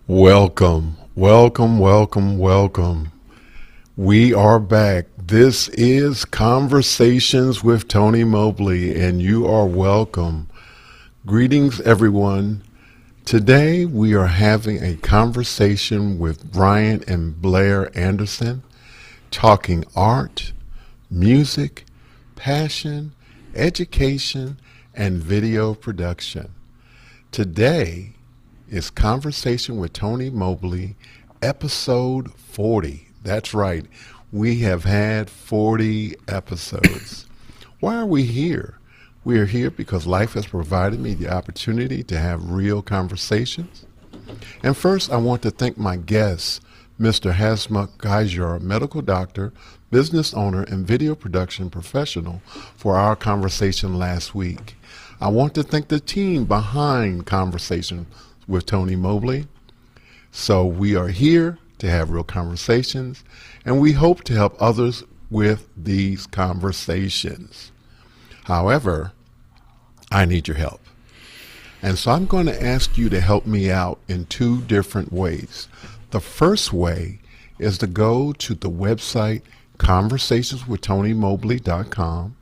Welcome, welcome, welcome, welcome. We are back. This is Conversations with Tony Mobley, and you are welcome. Greetings, everyone. Today we are having a conversation with Bryan and Blair Anderson, talking art, music, passion, education, and video production. Today is Conversation with Tony Mobley, episode 40. That's right. We have had 40 episodes. Why are we here? We are here because life has provided me the opportunity to have real conversations. And first, I want to thank my guest, Mr. Hasmukh Gaijar, medical doctor, business owner, and video production professional, for our conversation last week. I want to thank the team behind Conversation with Tony Mobley. So we are here to have real conversations, and we hope to help others with these conversations. However, I need your help. And so I'm going to ask you to help me out in two different ways. The first way is to go to the website conversationswithTonyMobley.com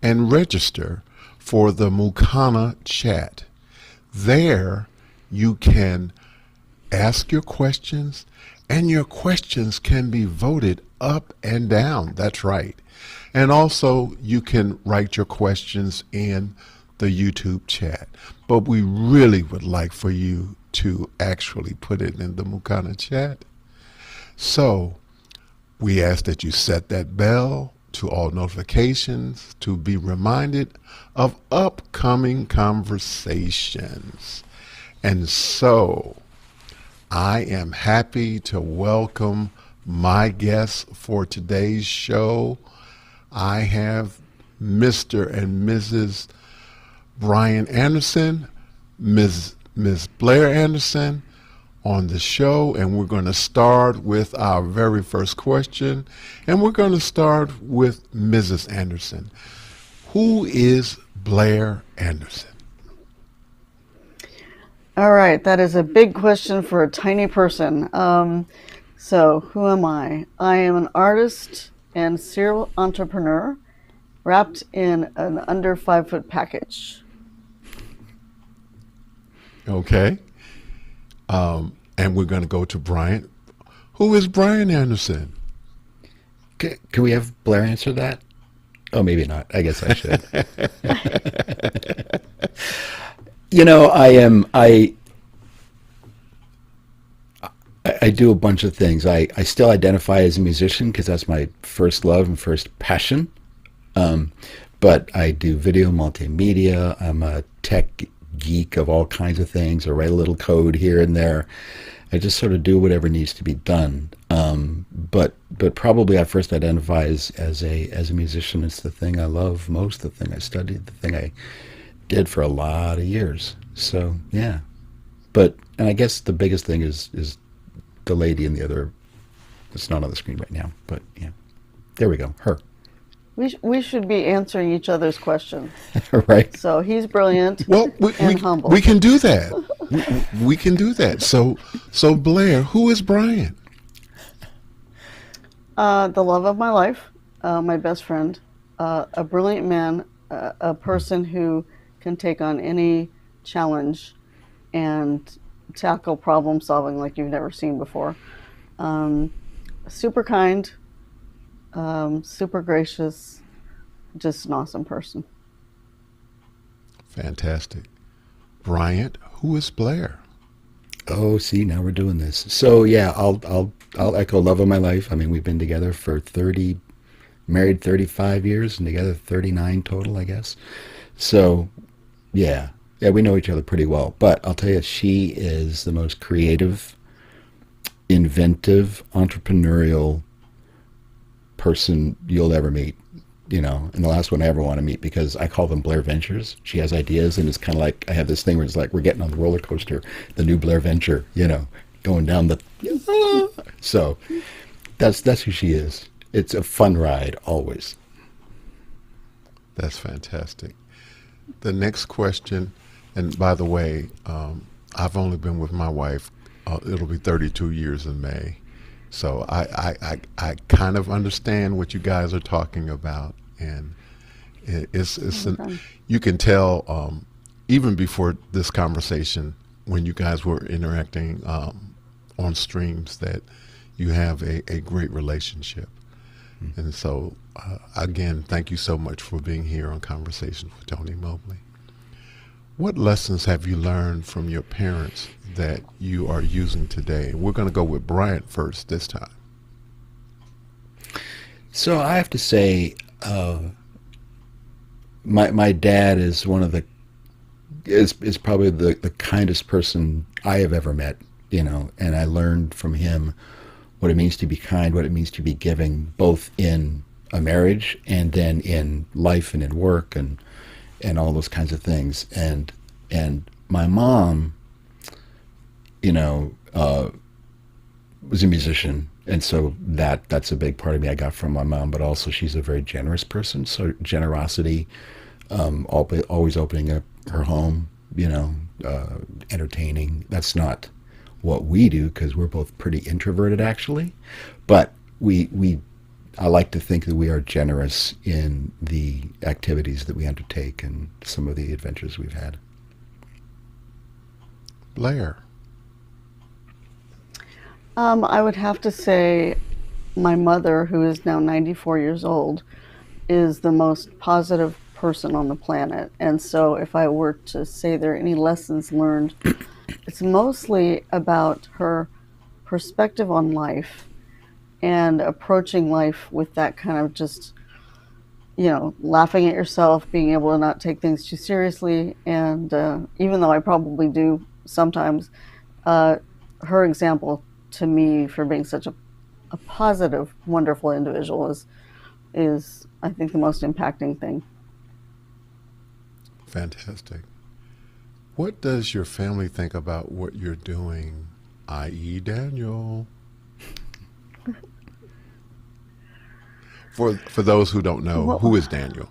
and register for the Mukana chat. There you can ask your questions, and your questions can be voted up and down. That's right. And also you can write your questions in the YouTube chat. But we really would like for you to actually put it in the Mukana chat. So we ask that you set that bell to all notifications to be reminded of upcoming conversations. And so I am happy to welcome my guests for today's show. I have Mr. and Mrs. Bryan Anderson, Ms. Blair Anderson on the show, and we're going to start with our very first question, and we're going to start with Mrs. Anderson. Who is Blair Anderson? All right, that is a big question for a tiny person. So who am I? I am an artist and serial entrepreneur wrapped in an under 5-foot package. Okay. And we're going to go to Bryan. Who is Bryan Anderson? Can we have Blair answer that? Oh, maybe not. I guess I should. I do a bunch of things. I still identify as a musician because that's my first love and first passion. But I do video multimedia. I'm a tech geek of all kinds of things. I write a little code here and there. I just sort of do whatever needs to be done. But probably I first identify as a musician. It's the thing I love most, the thing I studied, the thing I did for a lot of years. So yeah. And I guess the biggest thing is the lady in the other. It's not on the screen right now, but yeah. There we go. Her. We should be answering each other's questions. Right. So he's brilliant and humble. We can do that. we can do that. So Blair, who is Bryan? The love of my life, my best friend, a brilliant man, a person who can take on any challenge and tackle problem solving like you've never seen before. Super kind, super gracious, just an awesome person. Fantastic. Bryan, who is Blair? Oh, see, now we're doing this. So yeah, I'll echo love of my life. I mean, we've been together for married 35 years and together 39 total, I guess. So yeah, we know each other pretty well. But I'll tell you, she is the most creative, inventive, entrepreneurial person you'll ever meet. And the last one I ever want to meet, because I call them Blair Ventures. She has ideas, and it's kind of like I have this thing where it's like we're getting on the roller coaster, the new Blair Venture, going down the. So that's who she is. It's a fun ride always. That's fantastic. The next question, and by the way, I've only been with my wife It'll be 32 years in May. So I kind of understand what you guys are talking about, and you can tell even before this conversation when you guys were interacting on streams that you have a great relationship. And so again, thank you so much for being here on Conversations with Tony Mobley. What lessons have you learned from your parents that you are using today? We're going to go with Bryan first this time. So I have to say, my dad is is probably the kindest person I have ever met, and I learned from him what it means to be kind, what it means to be giving, both in a marriage and then in life and in work and all those kinds of things. And my mom, was a musician, and so that's a big part of me I got from my mom. But also, she's a very generous person. So generosity, always opening up her home, entertaining. That's not what we do because we're both pretty introverted, actually. But I like to think that we are generous in the activities that we undertake and some of the adventures we've had. Blair. I would have to say my mother, who is now 94 years old, is the most positive person on the planet. And so if I were to say there are any lessons learned, it's mostly about her perspective on life and approaching life with that kind of just, laughing at yourself, being able to not take things too seriously. And even though I probably do sometimes, her example to me for being such a positive, wonderful individual is I think the most impacting thing. Fantastic. What does your family think about what you're doing, i.e. Daniel? For those who don't know, who is Daniel?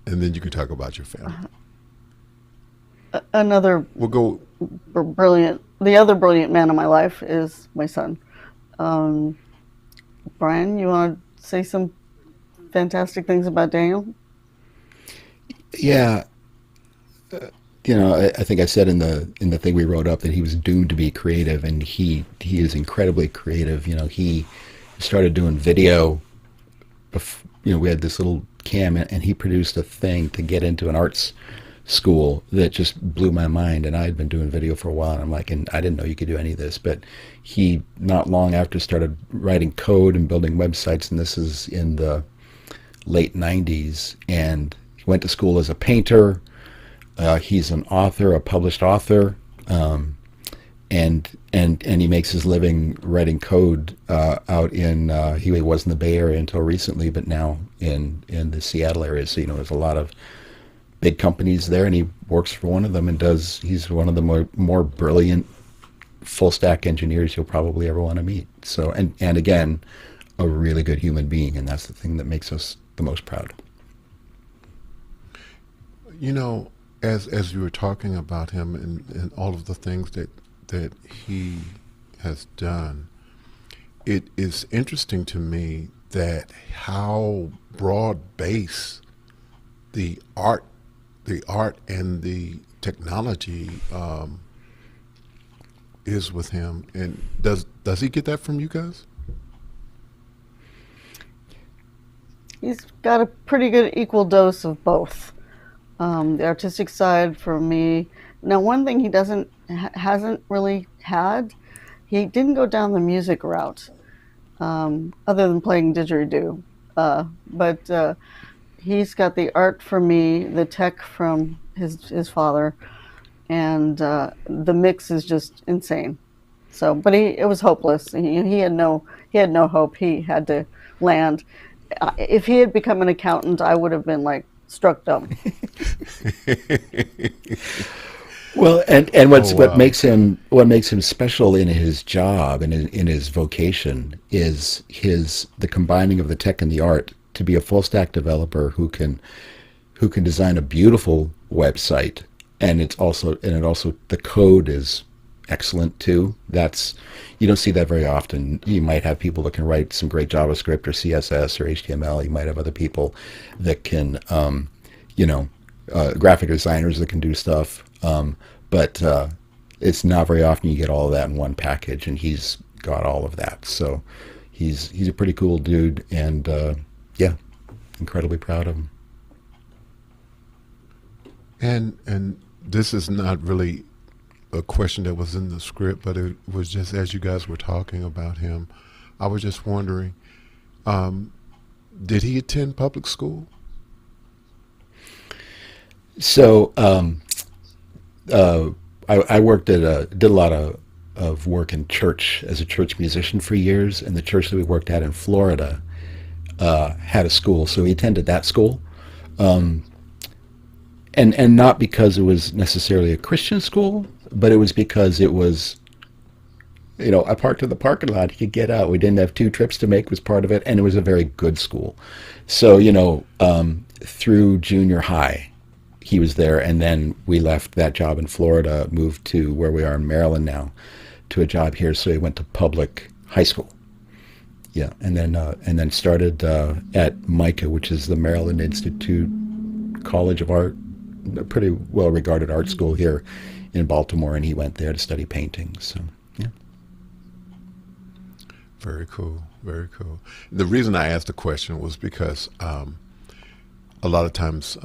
And then you can talk about your family. The other brilliant man in my life is my son. Bryan, you want to say some fantastic things about Daniel? Yeah. I think I said in the thing we wrote up that he was doomed to be creative, and he is incredibly creative. He started doing video. We had this little cam, and he produced a thing to get into an arts school that just blew my mind. And I had been doing video for a while, and I'm like, and I didn't know you could do any of this. But he, not long after, started writing code and building websites, and this is in the late 90s. And he went to school as a painter. He's an author, a published author, and he makes his living writing code out in. He was in the Bay Area until recently, but now in the Seattle area. So there's a lot of big companies there, and he works for one of them and he's one of the more brilliant full stack engineers you'll probably ever want to meet. So and again, a really good human being, and that's the thing that makes us the most proud. As you were talking about him and all of the things that he has done, it is interesting to me that how broad-based the art and the technology is with him. And does he get that from you guys? He's got a pretty good equal dose of both. The artistic side for me. Now, one thing he hasn't really had, he didn't go down the music route, other than playing didgeridoo. But he's got the art for me, the tech from his father, and the mix is just insane. So, but it was hopeless. He had no hope. He had to land. If he had become an accountant, I would have been like struck dumb. Well, and what makes him special in his job and in his vocation is the combining of the tech and the art to be a full stack developer who can design a beautiful website, and it also the code is excellent too. That's, you don't see that very often. You might have people that can write some great JavaScript or CSS or HTML. You might have other people that can, you know, graphic designers that can do stuff. But it's not very often you get all of that in one package, and he's got all of that. So he's a pretty cool dude, and yeah, incredibly proud of him. And this is not really a question that was in the script, but it was just as you guys were talking about him, I was just wondering, did he attend public school? So I worked did a lot of work in church as a church musician for years, and the church that we worked at in Florida had a school, so he attended that school. And not because it was necessarily a Christian school, but it was because it was, you know, I parked in the parking lot, he could get out. We didn't have 2 trips to make was part of it, and it was a very good school. So, you know, through junior high, he was there, and then we left that job in Florida, moved to where we are in Maryland now, to a job here, so he went to public high school. Yeah, and then started at MICA, which is the Maryland Institute College of Art, a pretty well-regarded art school here in Baltimore, and he went there to study painting. So, yeah. Very cool, very cool. The reason I asked the question was because a lot of times,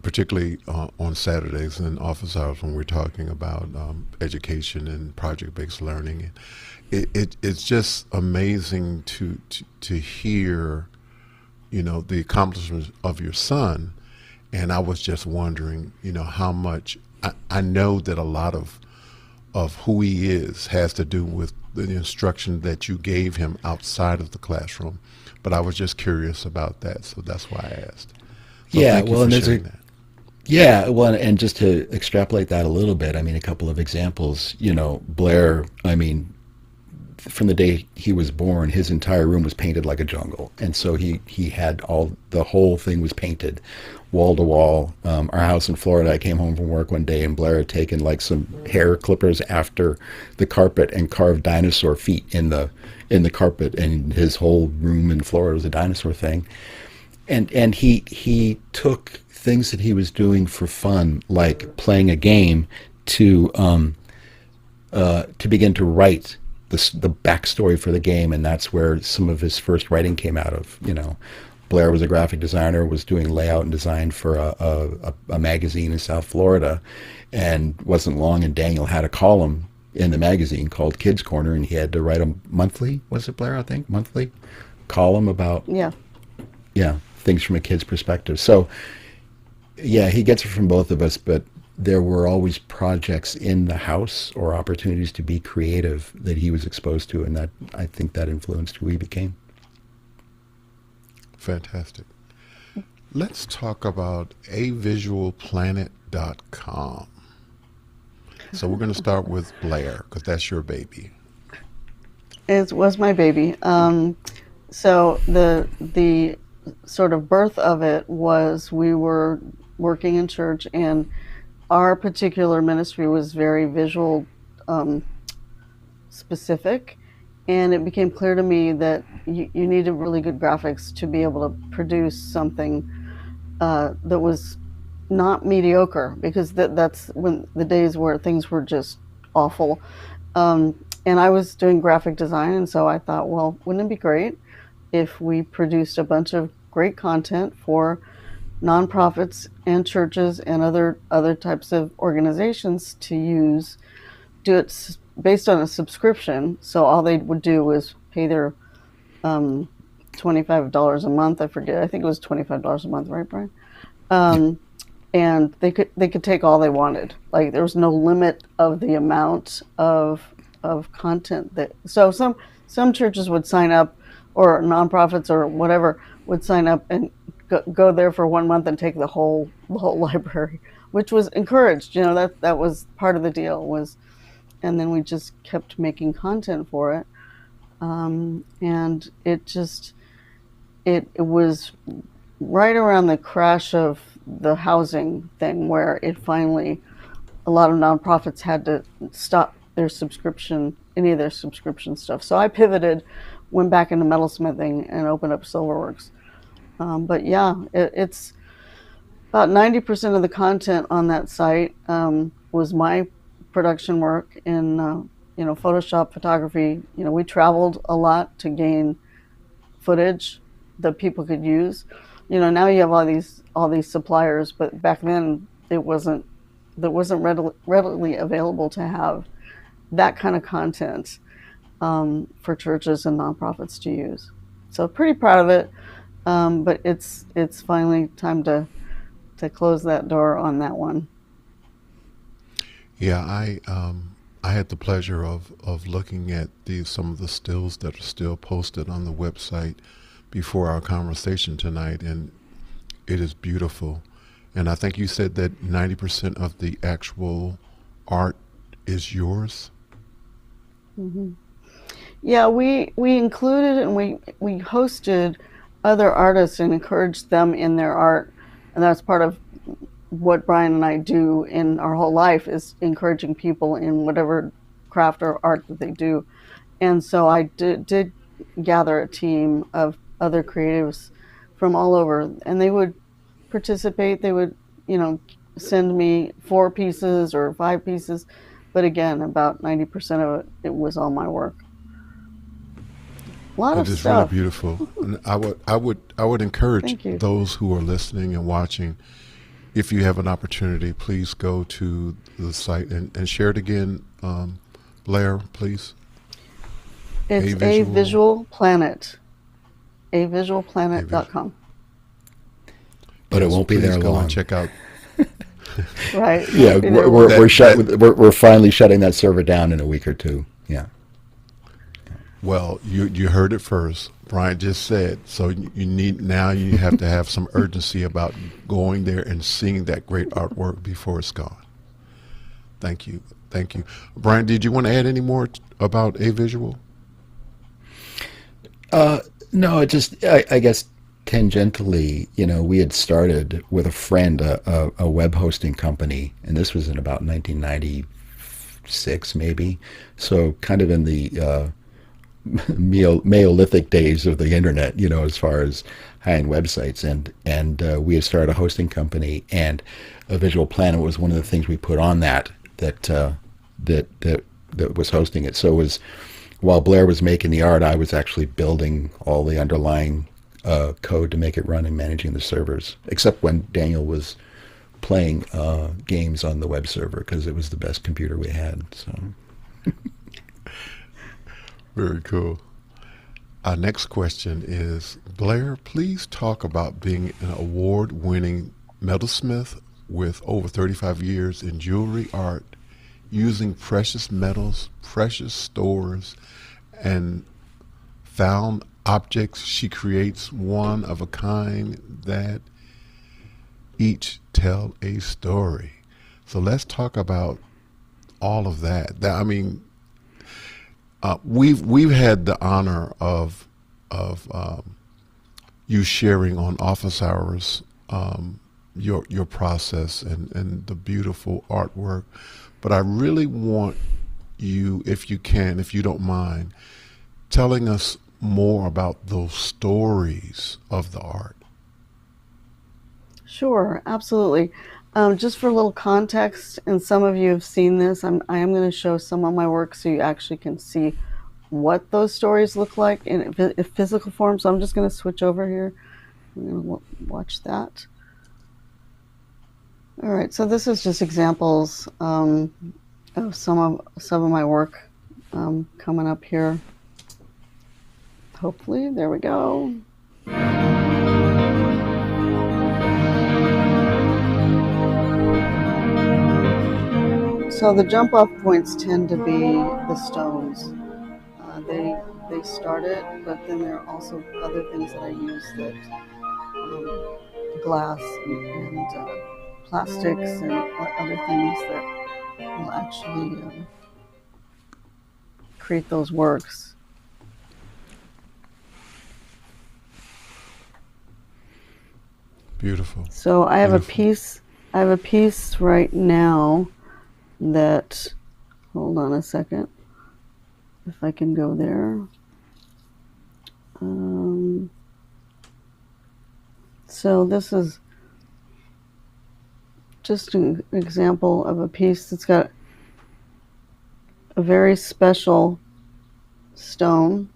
particularly on Saturdays and office hours, when we're talking about education and project-based learning, it's just amazing to hear, you know, the accomplishments of your son. And I was just wondering, you know, how much I know that a lot of who he is has to do with the instruction that you gave him outside of the classroom. But I was just curious about that, so that's why I asked. So yeah, thank you well, for and sharing that. yeah, well, and just to extrapolate that a little bit, I mean, a couple of examples. You know, Blair, I mean, from the day he was born, his entire room was painted like a jungle, and so he had the whole thing was painted, wall to wall. Our house in Florida, I came home from work one day, and Blair had taken like some hair clippers after the carpet and carved dinosaur feet in the carpet, and his whole room in Florida was a dinosaur thing. And he took things that he was doing for fun, like playing a game, to begin to write the backstory for the game, and that's where some of his first writing came out of. You know, Blair was a graphic designer, was doing layout and design for a magazine in South Florida, and wasn't long, and Daniel had a column in the magazine called Kids Corner, and he had to write a monthly, was it, Blair, I think, monthly column about things from a kid's perspective. So yeah, he gets it from both of us, but there were always projects in the house or opportunities to be creative that he was exposed to, and that, I think, that influenced who he became. Fantastic. Let's talk about avisualplanet.com. So we're going to start with Blair, because that's your baby. It was my baby. So the sort of birth of it was, we were working in church, and our particular ministry was very visual specific, and it became clear to me that you needed really good graphics to be able to produce something that was not mediocre, because that's when the days where things were just awful. And I was doing graphic design, and so I thought, well, wouldn't it be great if we produced a bunch of great content for nonprofits and churches and other types of organizations to use, do it based on a subscription. So all they would do was pay their $25 a month. I forget. I think it was $25 a month, right, Bryan? And they could take all they wanted. Like, there was no limit of the amount of content that. So some churches would sign up, or nonprofits or whatever would sign up and go there for 1 month and take the whole library, which was encouraged. You know, that was part of the deal was, and then we just kept making content for it, and it was right around the crash of the housing thing where it finally, a lot of nonprofits had to stop their subscription, any of their subscription stuff. So I pivoted, went back into metalsmithing, and opened up SilverWorks. But yeah, it's about 90% of the content on that site was my production work in Photoshop, photography. We traveled a lot to gain footage that people could use. Now you have all these suppliers, but back then it wasn't readily available to have that kind of content for churches and nonprofits to use. So pretty proud of it, but it's finally time to close that door on that one. Yeah, I had the pleasure of looking at some of the stills that are still posted on the website before our conversation tonight, and it is beautiful. And I think you said that 90% of the actual art is yours. Mm-hmm. Yeah, we included and we hosted other artists and encouraged them in their art, and that's part of what Bryan and I do in our whole life, is encouraging people in whatever craft or art that they do. And so I did gather a team of other creatives from all over, and they would participate. They would, send me 4 pieces or 5 pieces, but again, about 90% of it was all my work. A lot of stuff. Really beautiful. And I would encourage those who are listening and watching, if you have an opportunity, please go to the site and share it again. Blair, please. It's A Visual Planet. avisualplanet.com. But it won't be there long. Go and check out. Right. Yeah, we're finally shutting that server down in a week or two. Yeah. Well, you heard it first. Bryan just said, so you have to have some urgency about going there and seeing that great artwork before it's gone. Thank you. Bryan, did you want to add any more about A Visual? No, I guess tangentially, we had started with a friend a web hosting company, and this was in about 1996 maybe, so kind of in the Neolithic days of the internet, as far as high-end websites, and we had started a hosting company, and A Visual Planet was one of the things we put on that was hosting it. So it was, while Blair was making the art, I was actually building all the underlying code to make it run and managing the servers, except when Daniel was playing games on the web server, because it was the best computer we had. So. Very cool. Our next question is, Blair, please talk about being an award-winning metalsmith with over 35 years in jewelry art, using precious metals, precious stores, and found objects. She creates one of a kind that each tell a story. So let's talk about all of that. We've had the honor of you sharing on office hours your process and the beautiful artwork, but I really want you, if you don't mind, telling us more about those stories of the art. Sure, absolutely. Just for a little context, and some of you have seen this, I am going to show some of my work so you actually can see what those stories look like in physical form. So I'm just going to switch over here. I'm going to watch that. All right, so this is just examples of some of my work coming up here. Hopefully, there we go. So the jump off points tend to be the stones. They start it, but then there are also other things that I use, that glass and plastics and other things that will actually create those works. Beautiful. So I have a piece right now that Hold on a second. If I can go there. So this is just an example of a piece that's got a very special stone.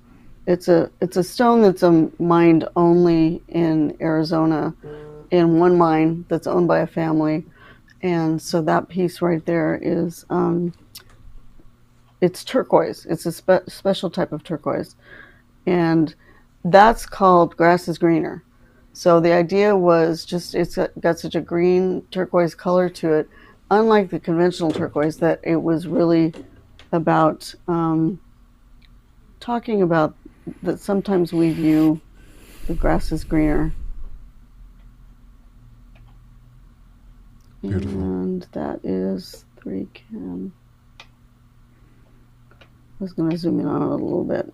It's a stone that's mined only in Arizona, in one mine that's owned by a family, and so that piece right there is it's turquoise. It's a special type of turquoise, and that's called grass is greener. So the idea was just it's got such a green turquoise color to it, unlike the conventional turquoise, that it was really about talking about that sometimes we view the grass as greener. Beautiful. And that is 3 cam. I was going to zoom in on it a little bit.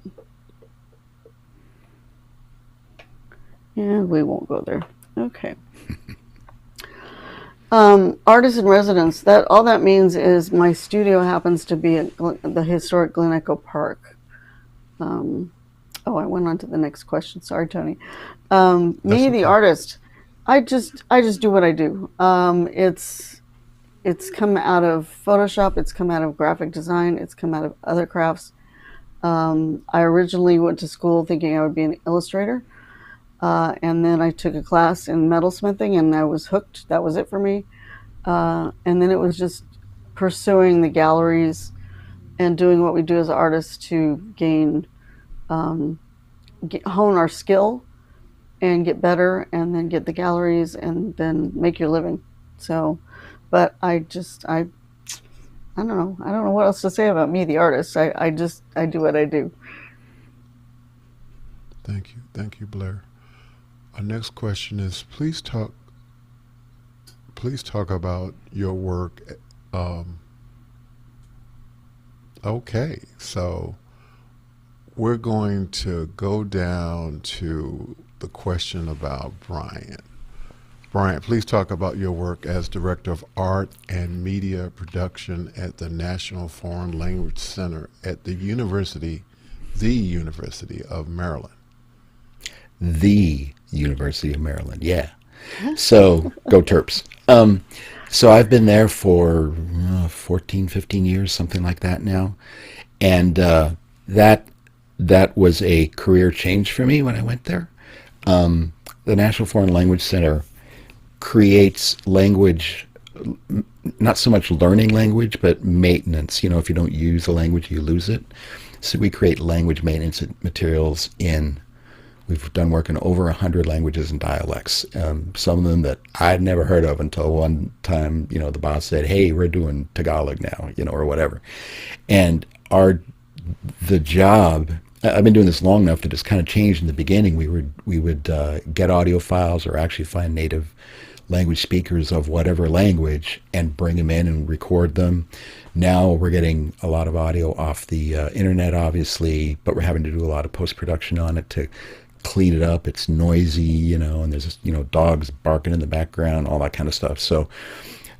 And we won't go there. Okay. Artist in residence. That all that means is my studio happens to be at the historic Glen Echo Park. I went on to the next question. Sorry, Tony. Me, okay. The artist. I just do what I do. It's come out of Photoshop. It's come out of graphic design. It's come out of other crafts. I originally went to school thinking I would be an illustrator. And then I took a class in metalsmithing and I was hooked. That was it for me. And then it was just pursuing the galleries and doing what we do as artists to gain, hone our skill and get better and then get the galleries and then make your living. So, but I don't know. I don't know what else to say about me, the artist. I do what I do. Thank you. Thank you, Blair. Our next question is, please talk about your work. Okay, so we're going to go down to the question about Bryan. Bryan, please talk about your work as Director of Art and Media Production at the National Foreign Language Center at the University of Maryland. The University of Maryland, yeah. So, go Terps. So I've been there for 14, 15 years, something like that now. And that was a career change for me when I went there. The National Foreign Language Center creates language, not so much learning language, but maintenance. You know, if you don't use a language, you lose it. So we create language maintenance materials we've done work in over 100 languages and dialects. Some of them that I'd never heard of until one time, the boss said, "Hey, we're doing Tagalog now," or whatever. And the job, I've been doing this long enough that it's kind of changed in the beginning. We would get audio files or actually find native language speakers of whatever language and bring them in and record them. Now we're getting a lot of audio off the internet, obviously, but we're having to do a lot of post-production on it to clean it up. It's noisy, and there's dogs barking in the background, all that kind of stuff. So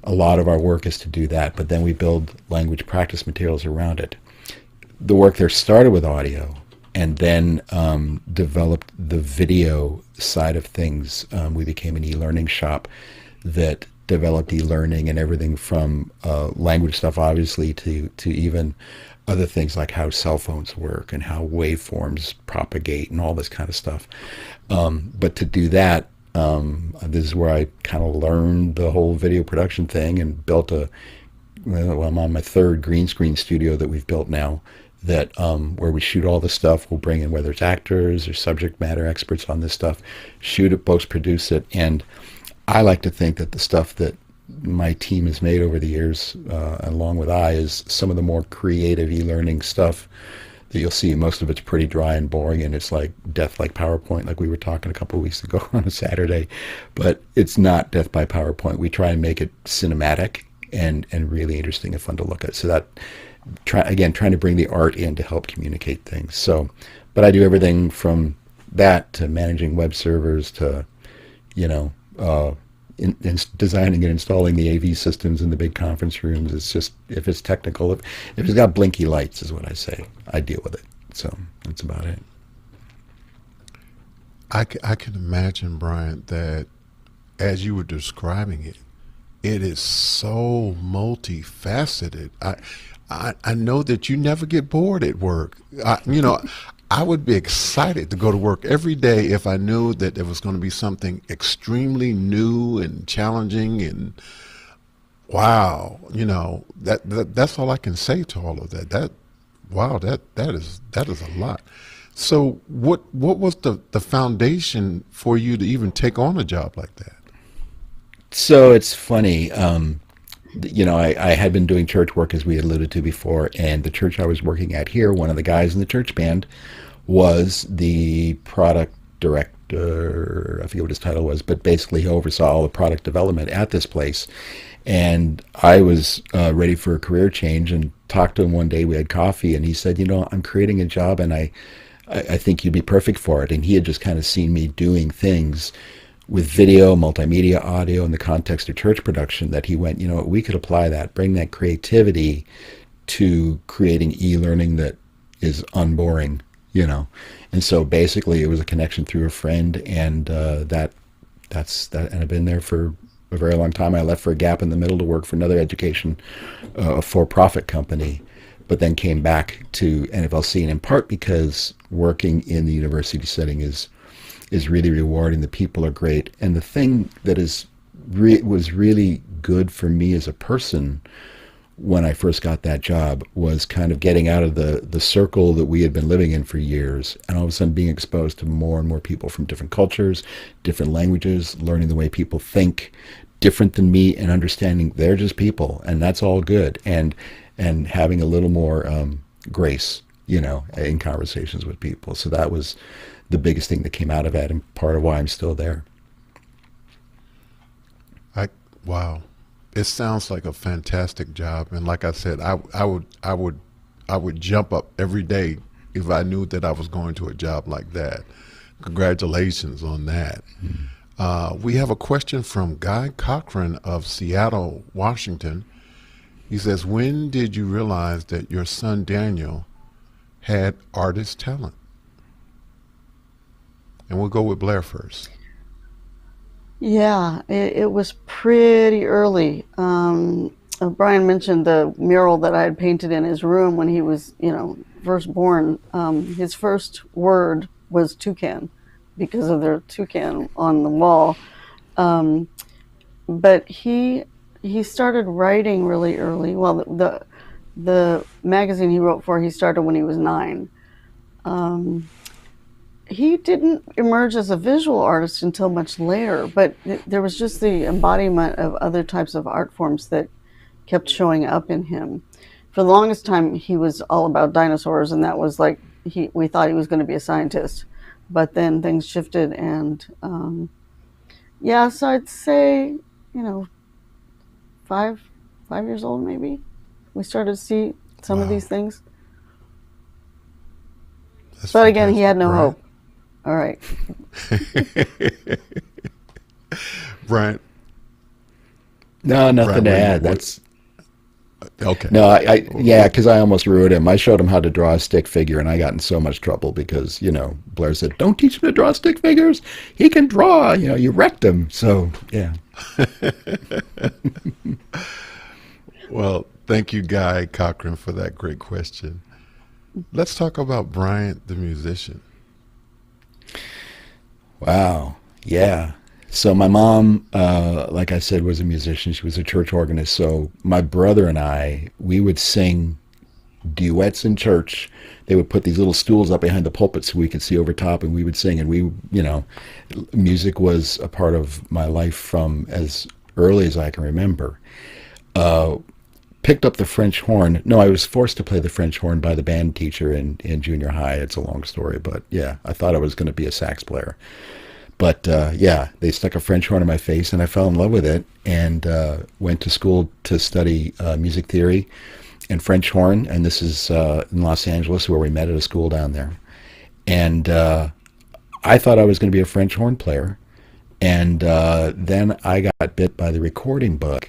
a lot of our work is to do that, but then we build language practice materials around it. The work there started with audio and then developed the video side of things. We became an e-learning shop that developed e-learning and everything from language stuff, obviously, to even other things like how cell phones work and how waveforms propagate and all this kind of stuff. But to do that, this is where I kind of learned the whole video production thing and built I'm on my third green screen studio that we've built now, that where we shoot all the stuff. We'll bring in whether it's actors or subject matter experts on this stuff, shoot it, post-produce it. And I like to think that the stuff that my team has made over the years, along with is some of the more creative e-learning stuff that you'll see. Most of it's pretty dry and boring, and it's like death like PowerPoint, like we were talking a couple of weeks ago on a Saturday. But it's not death by PowerPoint. We try and make it cinematic and really interesting and fun to look at. So that, trying to bring the art in to help communicate things. So, but I do everything from that to managing web servers to, designing and installing the AV systems in the big conference rooms. It's just, if it's technical, if it's got blinky lights, is what I say, I deal with it. So that's about it. I can imagine, Bryan, that as you were describing it, it is so multifaceted. I know that you never get bored at work. I would be excited to go to work every day if I knew that there was going to be something extremely new and challenging and wow, that's all I can say to all of that. That is a lot. So what was the foundation for you to even take on a job like that? So it's funny. I had been doing church work, as we had alluded to before, and the church I was working at here, one of the guys in the church band was the product director. I forget what his title was, but basically he oversaw all the product development at this place. And I was ready for a career change and talked to him one day. We had coffee, and he said, I'm creating a job, and I think you'd be perfect for it. And he had just kind of seen me doing things with video, multimedia, audio in the context of church production, that he went, we could apply that, bring that creativity to creating e-learning that is unboring, And so basically it was a connection through a friend, and that's that. And I've been there for a very long time. I left for a gap in the middle to work for another education, a for-profit company, but then came back to NFLC, and in part because working in the university setting is really rewarding. The people are great. And the thing that was really good for me as a person when I first got that job was kind of getting out of the circle that we had been living in for years, and all of a sudden being exposed to more and more people from different cultures, different languages, learning the way people think different than me, and understanding they're just people, and that's all good, and having a little more grace, in conversations with people. So that was the biggest thing that came out of that, and part of why I'm still there. Wow, it sounds like a fantastic job, and like I said, I would jump up every day if I knew that I was going to a job like that. Congratulations on that. Mm-hmm. We have a question from Guy Cochran of Seattle, Washington. He says, when did you realize that your son Daniel had artist talent? And we'll go with Blair first. Yeah, it was pretty early. Bryan mentioned the mural that I had painted in his room when he was, first born. His first word was toucan because of the toucan on the wall. But he started writing really early. Well, the magazine he wrote for, he started when he was 9. He didn't emerge as a visual artist until much later, but there was just the embodiment of other types of art forms that kept showing up in him. For the longest time, he was all about dinosaurs, and that was like, we thought he was going to be a scientist. But then things shifted, and so I'd say, 5 years old maybe, we started to see some of these things. That's but again, he fantastic, had no Bryan. hope. All right. Bryan. No, nothing Bryan, to what- add. That's Okay. no, because I almost ruined him. I showed him how to draw a stick figure, and I got in so much trouble because Blair said, "Don't teach him to draw stick figures. He can draw." You wrecked him. So yeah. Well, thank you, Guy Cochran, for that great question. Let's talk about Bryan, the musician. Wow. Yeah. So my mom, like I said, was a musician. She was a church organist. So my brother and I, we would sing duets in church. They would put these little stools up behind the pulpit so we could see over top, and we would sing. And music was a part of my life from as early as I can remember. Picked up the French horn. No, I was forced to play the French horn by the band teacher in junior high. It's a long story, but yeah, I thought I was going to be a sax player. But they stuck a French horn in my face, and I fell in love with it, and went to school to study music theory and French horn, and this is in Los Angeles, where we met at a school down there. And I thought I was going to be a French horn player, And then I got bit by the recording bug.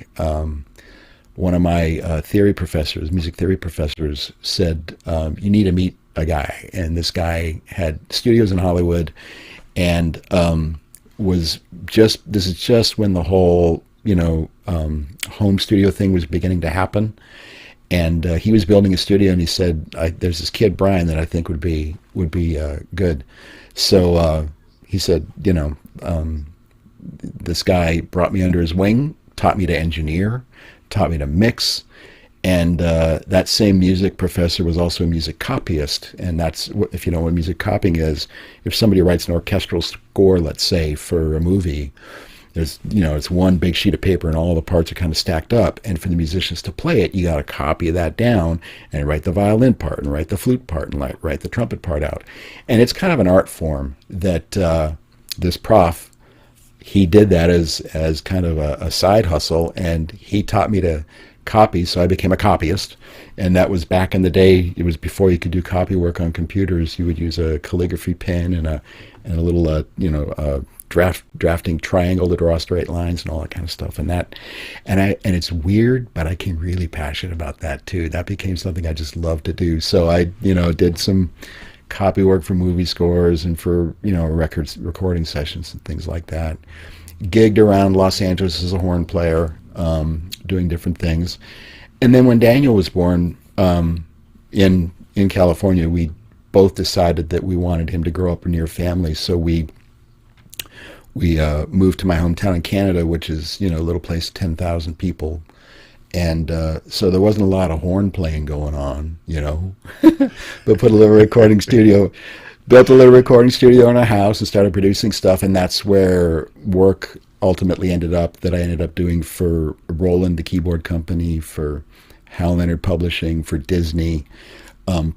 One of my theory professors, music theory professors, said, you need to meet a guy. And this guy had studios in Hollywood and this is just when the whole, home studio thing was beginning to happen. And he was building a studio, and he said, "There's this kid Bryan that I think would be good." So he said, this guy brought me under his wing, taught me to engineer, taught me to mix, and that same music professor was also a music copyist. And that's if you know what music copying is. If somebody writes an orchestral score, let's say for a movie, there's, it's one big sheet of paper and all the parts are kind of stacked up. And for the musicians to play it, you got to copy that down and write the violin part and write the flute part and write the trumpet part out. And it's kind of an art form that this prof, he did that as kind of a side hustle, and he taught me to copy. So I became a copyist. And that was back in the day. It was before you could do copy work on computers. You would use a calligraphy pen and a little, drafting triangle to draw straight lines and all that kind of stuff. And it's weird, but I became really passionate about that too. That became something I just loved to do. So I, did some copy work for movie scores and for, recording sessions and things like that. Gigged around Los Angeles as a horn player, doing different things. And then when Daniel was born, in California, we both decided that we wanted him to grow up near family. So we moved to my hometown in Canada, which is, a little place, 10,000 people. And so there wasn't a lot of horn playing going on, but built a little recording studio in our house and started producing stuff. And that's where work ultimately ended up, that I ended up doing for Roland, the keyboard company, for Hal Leonard Publishing, for Disney,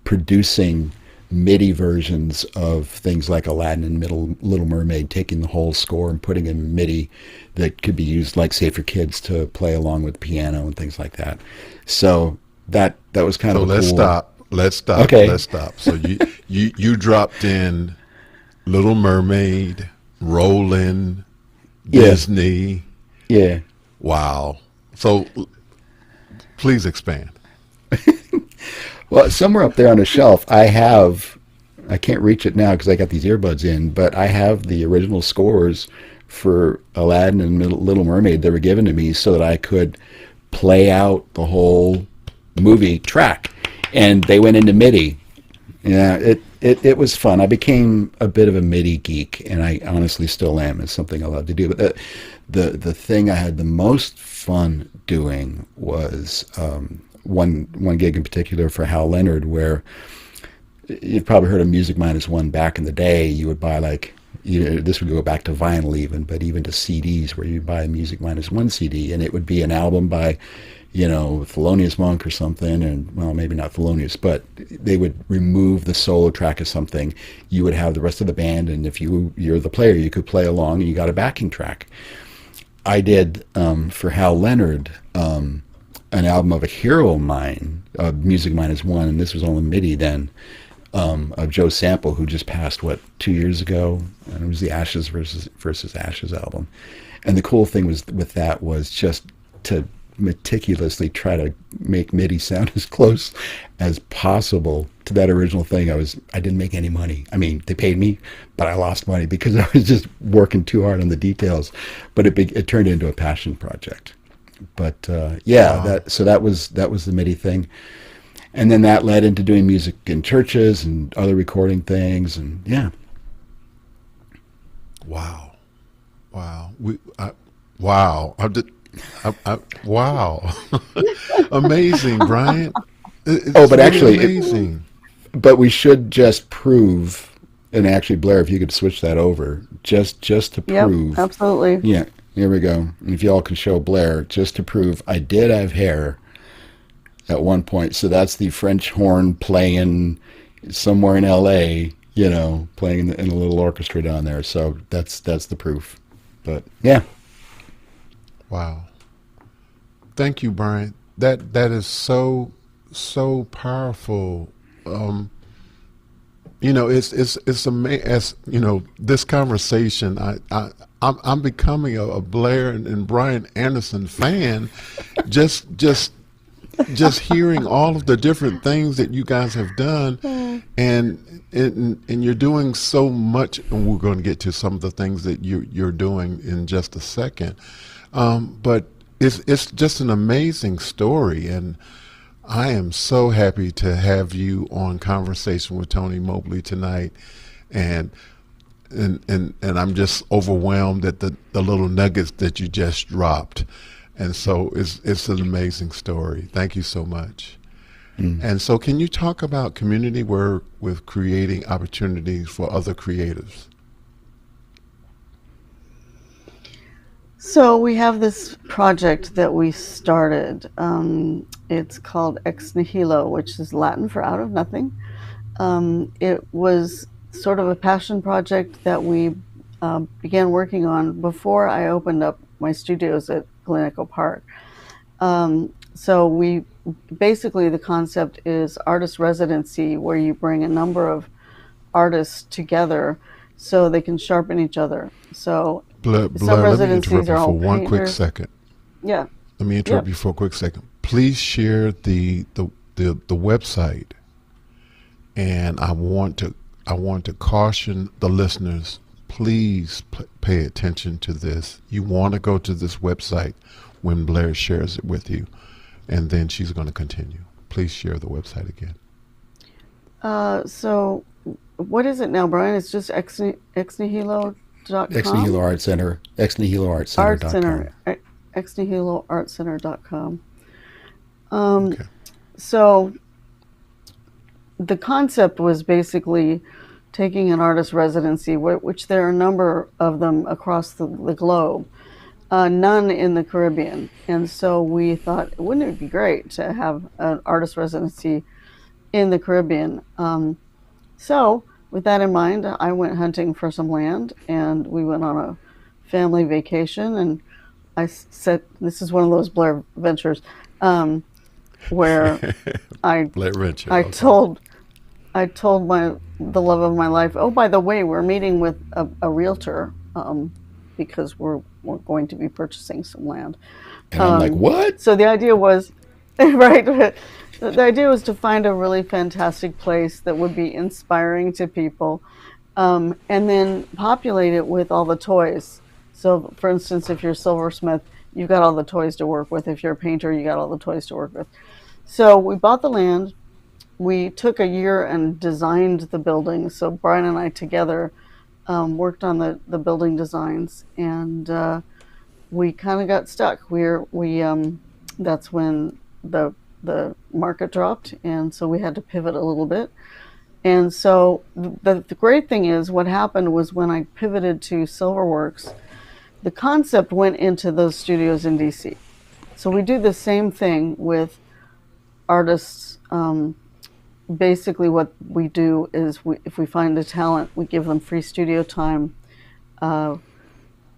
producing MIDI versions of things like Aladdin and Little Mermaid, taking the whole score and putting in MIDI that could be used, like, say, for kids to play along with piano and things like that. So that was kind of let's cool. Let's stop. Okay. Let's stop. So you dropped in Little Mermaid, Roland, Disney. Yeah. Wow. So please expand. Well, somewhere up there on a shelf, I can't reach it now because I got these earbuds in, but I have the original scores for Aladdin and Little Mermaid that were given to me so that I could play out the whole movie track. And they went into MIDI. Yeah, it was fun. I became a bit of a MIDI geek, and I honestly still am. It's something I love to do. But the thing I had the most fun doing was one gig in particular for Hal Leonard, where you've probably heard of Music Minus One. Back in the day, you would buy, like, this would go back to vinyl even, but even to CDs, where you'd buy a Music Minus One CD, and it would be an album by, Thelonious Monk or something, and, well, maybe not Thelonious, but they would remove the solo track of something. You would have the rest of the band, and if you're the player, you could play along, and you got a backing track. I did, for Hal Leonard, an album of a hero of mine, Music Minus One, and this was only MIDI then, of Joe Sample, who just passed, 2 years ago, and it was the Ashes versus Ashes album. And the cool thing with that was just to meticulously try to make MIDI sound as close as possible to that original thing. I didn't make any money. I mean, they paid me, but I lost money because I was just working too hard on the details. But it turned into a passion project. But wow. That was the MIDI thing. And then that led into doing music in churches and other recording things, and yeah. Wow. Wow. Wow. Amazing, Bryan. It's but really actually, amazing. But we should just prove, and actually, Blair, if you could switch that over, just to prove. Yep, absolutely. Yeah, here we go. And if you all can show Blair, just to prove, I did have hair at one point. So that's the French horn playing somewhere in L.A., playing in a little orchestra down there. So that's the proof. But yeah. Wow. Thank you, Bryan. That is so powerful. It's amazing. As this conversation, I'm becoming a Blair and Bryan Anderson fan, just just just hearing all of the different things that you guys have done, and you're doing so much. And we're going to get to some of the things that you're doing in just a second, but it's just an amazing story, and I am so happy to have you on Conversation with Tony Mobley tonight, and and I'm just overwhelmed at the little nuggets that you just dropped, and so it's an amazing story. Thank you so much. And so, can you talk about community work with creating opportunities for other creatives? So we have this project that we started. It's called Ex Nihilo, which is Latin for out of nothing. It was sort of a passion project that we began working on before I opened up my studios at Glen Echo Park. So we basically, the concept is artist residency, where you bring a number of artists together so they can sharpen each other. So Blair, some let me residencies interrupt you are for all one quick painters. second. Yeah. Let me interrupt you for a quick second. Please share the website, and I want to caution the listeners. Please pay attention to this. You want to go to this website when Blair shares it with you, and then she's going to continue. Please share the website again. So what is it now, Bryan? It's just exnihilo.com? Ex Nihilo Art Center, Art Center, exnihiloartcenter.com. exnihiloartcenter.com. Okay. So the concept was basically taking an artist residency, which there are a number of them across the globe, none in the Caribbean. And so we thought, wouldn't it be great to have an artist residency in the Caribbean? So with that in mind, I went hunting for some land, and we went on a family vacation. And I said, this is one of those Blair ventures, where Blair Venture. I Okay. told the love of my life, oh, by the way, we're meeting with a realtor, because we're going to be purchasing some land. And I'm like, what? So the idea was, right, the idea was to find a really fantastic place that would be inspiring to people, and then populate it with all the toys. So, for instance, if you're a silversmith, you've got all the toys to work with. If you're a painter, you got all the toys to work with. So we bought the land. We took a year and designed the building. So Bryan and I together worked on the building designs, and we kind of got stuck. That's when the market dropped, and so we had to pivot a little bit. And so the great thing is, what happened was, when I pivoted to SilverWorks, the concept went into those studios in DC. So we do the same thing with artists. Basically what we do is, if we find a talent, we give them free studio time,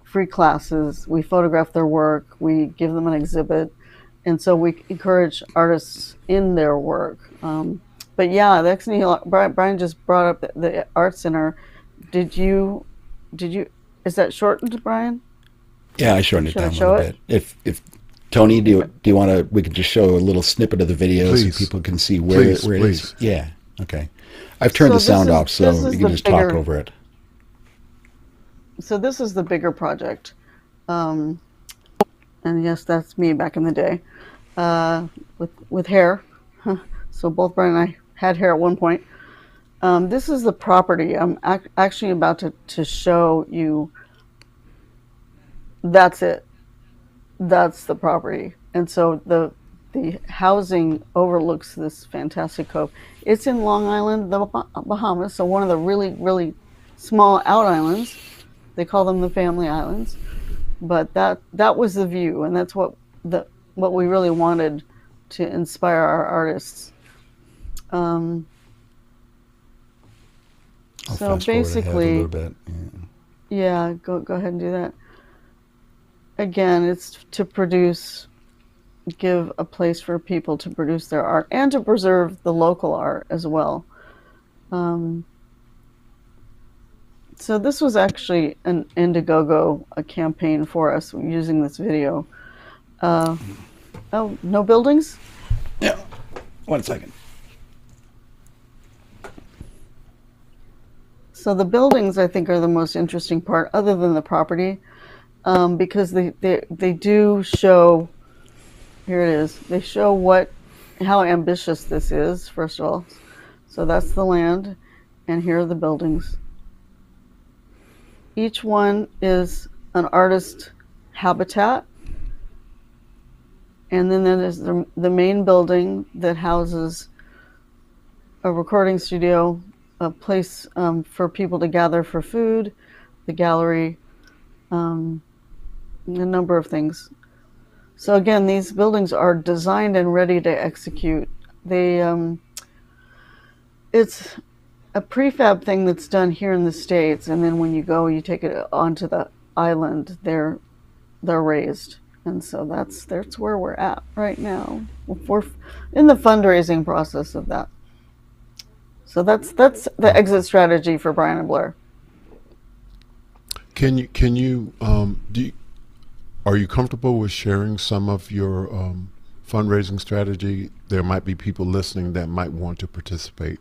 free classes, we photograph their work, we give them an exhibit, and so we encourage artists in their work. But yeah, the Ex Nihilo, Bryan just brought up the Art Center. Did you, is that shortened, Bryan? Yeah, I shortened it Should I down a show little it? bit. If Tony, do you want to? We can just show a little snippet of the video Please. so people can see where it is. Please. Yeah. Okay. I've turned So the sound this is- off, so this is you can the just talk bigger- over it. So this is the bigger project. And yes, that's me back in the day, with hair. So both Bryan and I had hair at one point. This is the property. I'm actually about to show you. That's it. That's the property. And so the housing overlooks this fantastic cove. It's in Long Island, the Bahamas, so one of the really, really small out islands. They call them the Family Islands. But that was the view, and that's what we really wanted to inspire our artists. I'll So fast forward ahead basically, a little bit. Yeah. yeah, go ahead and do that. Again, it's to give a place for people to produce their art, and to preserve the local art as well. So this was actually an Indiegogo a campaign for us using this video. Oh, no buildings? Yeah. 1 second. So the buildings, I think, are the most interesting part, other than the property, because they do show. Here it is. They show how ambitious this is. First of all, so that's the land, and here are the buildings. Each one is an artist habitat, and then there's the main building that houses a recording studio, a place for people to gather for food, the gallery, a number of things. So again, these buildings are designed and ready to execute. It's a prefab thing that's done here in the States, and then when you go, you take it onto the island. They're raised, and so that's where we're at right now. We're in the fundraising process of that. So that's the exit strategy for Bryan and Blair. Are you comfortable with sharing some of your fundraising strategy? There might be people listening that might want to participate.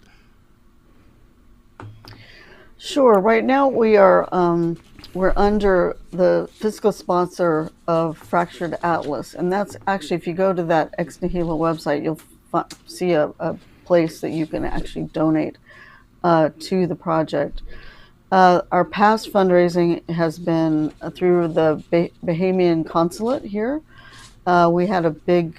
Sure. Right now we're under the fiscal sponsor of Fractured Atlas, and that's actually, if you go to that Ex Nihilo website, you'll see a place that you can actually donate to the project. Our past fundraising has been through the Bahamian consulate here. We had a big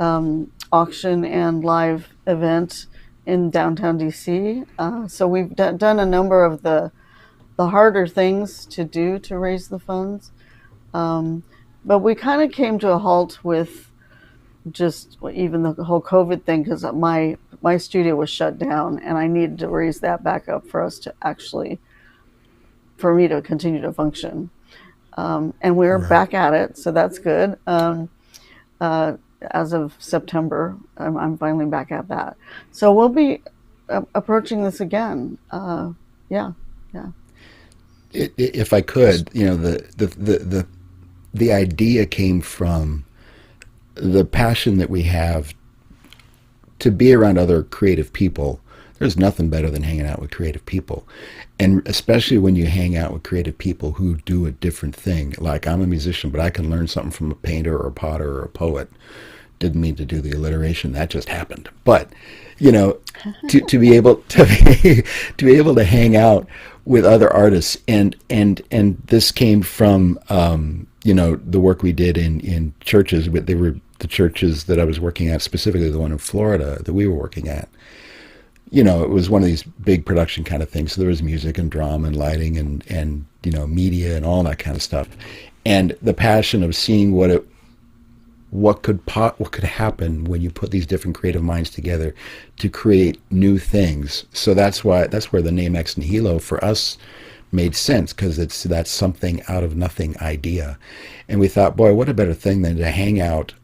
auction and live event in downtown DC. So we've done a number of the harder things to do to raise the funds. But we kind of came to a halt with just even the whole COVID thing, because my studio was shut down and I needed to raise that back up for me to continue to function. And we're back at it, so that's good. As of September, I'm finally back at that. So we'll be approaching this again. Yeah. If I could, the idea came from the passion that we have to be around other creative people. There's nothing better than hanging out with creative people. And especially when you hang out with creative people who do a different thing. Like, I'm a musician, but I can learn something from a painter or a potter or a poet. Didn't mean to do the alliteration. That just happened. But, to be able to hang out with other artists, and this came from the work we did in churches. They were the churches that I was working at, specifically the one in Florida that we were working at. It was one of these big production kind of things. So there was music and drama and lighting and media and all that kind of stuff. And the passion of seeing what could happen when you put these different creative minds together to create new things. So that's where the name Ex Nihilo for us made sense, because that's something out of nothing idea. And we thought, boy, what a better thing than to hang out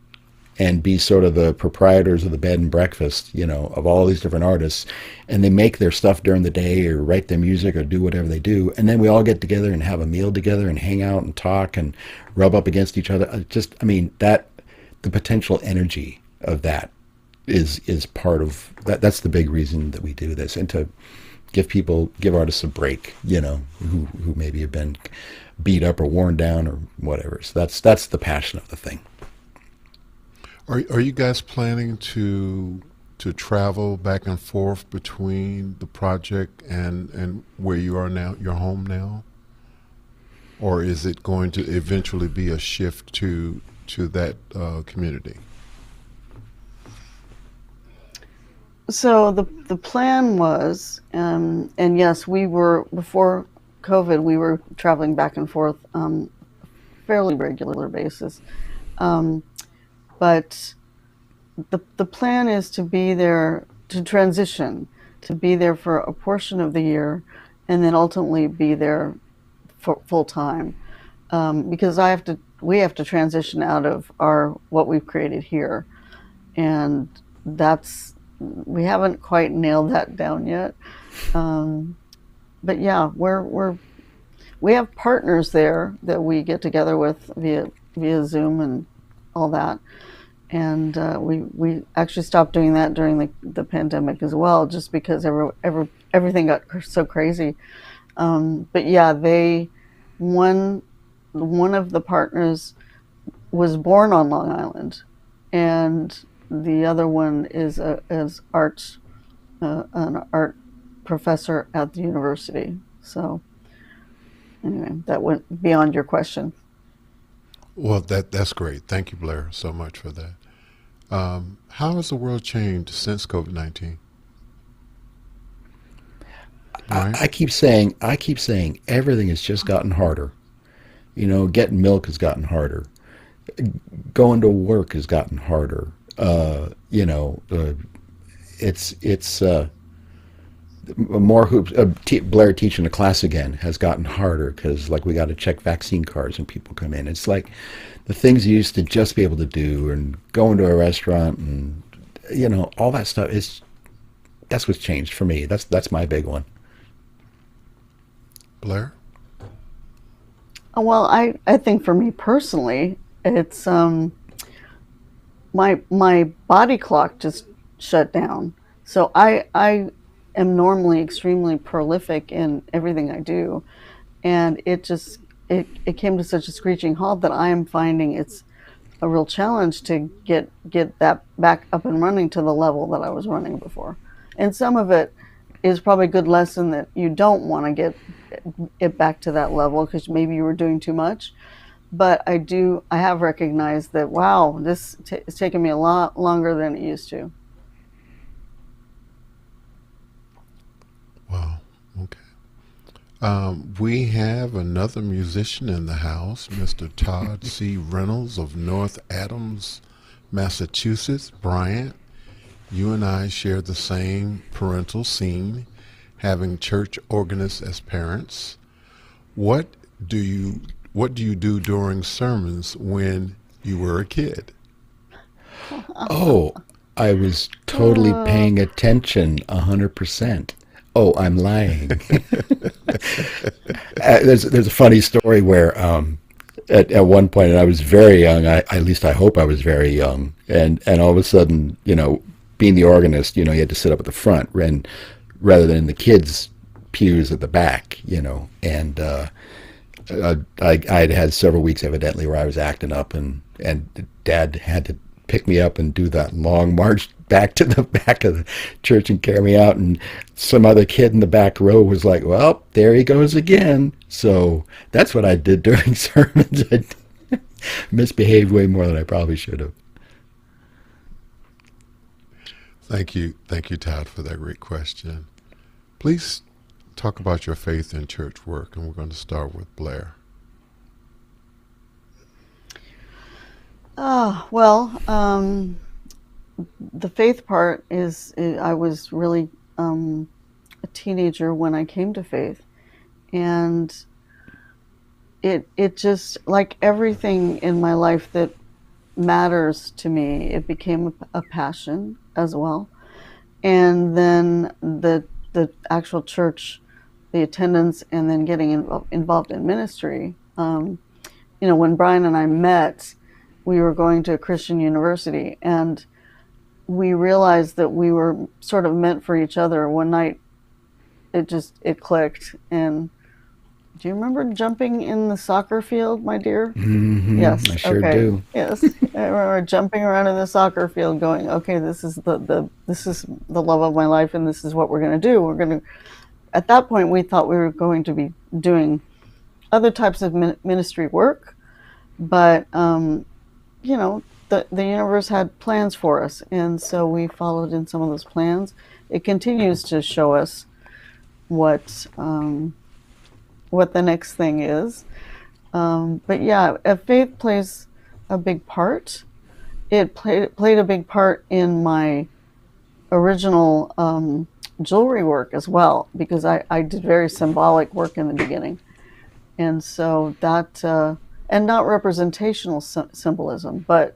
and be sort of the proprietors of the bed and breakfast, of all these different artists. And they make their stuff during the day or write their music or do whatever they do. And then we all get together and have a meal together and hang out and talk and rub up against each other. The potential energy of that is part of that. That's the big reason that we do this, and to give artists a break, who maybe have been beat up or worn down or whatever. So that's the passion of the thing. Are you guys planning to travel back and forth between the project and where you are now, your home now? Or is it going to eventually be a shift to that community? So the plan was, and yes, we were, before COVID, we were traveling back and forth fairly regular basis. But the plan is to be there, to transition, to be there for a portion of the year, and then ultimately be there for full time, because we have to transition out of what we've created here, and we haven't quite nailed that down yet. but yeah, we have partners there that we get together with via Zoom and all that. And we actually stopped doing that during the pandemic as well, just because everything got so crazy. But yeah, one of the partners was born on Long Island, and the other one is an art professor at the university. So anyway, that went beyond your question. Well, that's great. Thank you, Blair, so much for that. How has the world changed since COVID-19? Right? I keep saying everything has just gotten harder. You know, getting milk has gotten harder. Going to work has gotten harder. It's more hoops. Blair teaching a class again has gotten harder because, like, we got to check vaccine cards when people come in. It's like the things you used to just be able to do, and going to a restaurant, and all that stuff that's what's changed for me. That's my big one. Blair? Well, I think for me personally, it's my body clock just shut down. So I am normally extremely prolific in everything I do, and it came to such a screeching halt that I am finding it's a real challenge to get that back up and running to the level that I was running before. And some of it is probably a good lesson that you don't want to get it back to that level because maybe you were doing too much. But I have recognized that, wow, this is taking me a lot longer than it used to. Wow. Okay. We have another musician in the house, Mr. Todd C. Reynolds of North Adams, Massachusetts. Bryan, you and I share the same parental scene, having church organists as parents. What do you do during sermons when you were a kid? Oh, I was totally paying attention 100%. Oh, I'm lying. There's a funny story where at one point, and I was very young, at least I hope I was very young, and all of a sudden, being the organist, you had to sit up at the front rather than in the kids' pews at the back, and I'd had several weeks evidently where I was acting up, and Dad had to pick me up and do that long march back to the back of the church and carry me out, and some other kid in the back row was like, well, there he goes again. So that's what I did during sermons. I misbehaved way more than I probably should have. Thank you, Todd, for that great question. Please talk about your faith in church work, and we're going to start with Blair. The faith part is I was really a teenager when I came to faith, and it just, like everything in my life that matters to me, it became a passion as well. And then the actual church, the attendance, and then getting involved in ministry. When Bryan and I met, we were going to a Christian university, and we realized that we were sort of meant for each other. One night, it clicked. And do you remember jumping in the soccer field, my dear? Mm-hmm. Yes, I sure do. Yes, I remember jumping around in the soccer field, going, "Okay, this is the love of my life, and this is what we're going to do. At that point, we thought we were going to be doing other types of ministry work, but the universe had plans for us, and so we followed in some of those plans. It continues to show us what the next thing is. But yeah, faith plays a big part. It played a big part in my original jewelry work as well, because I did very symbolic work in the beginning. And so that, and not representational symbolism, but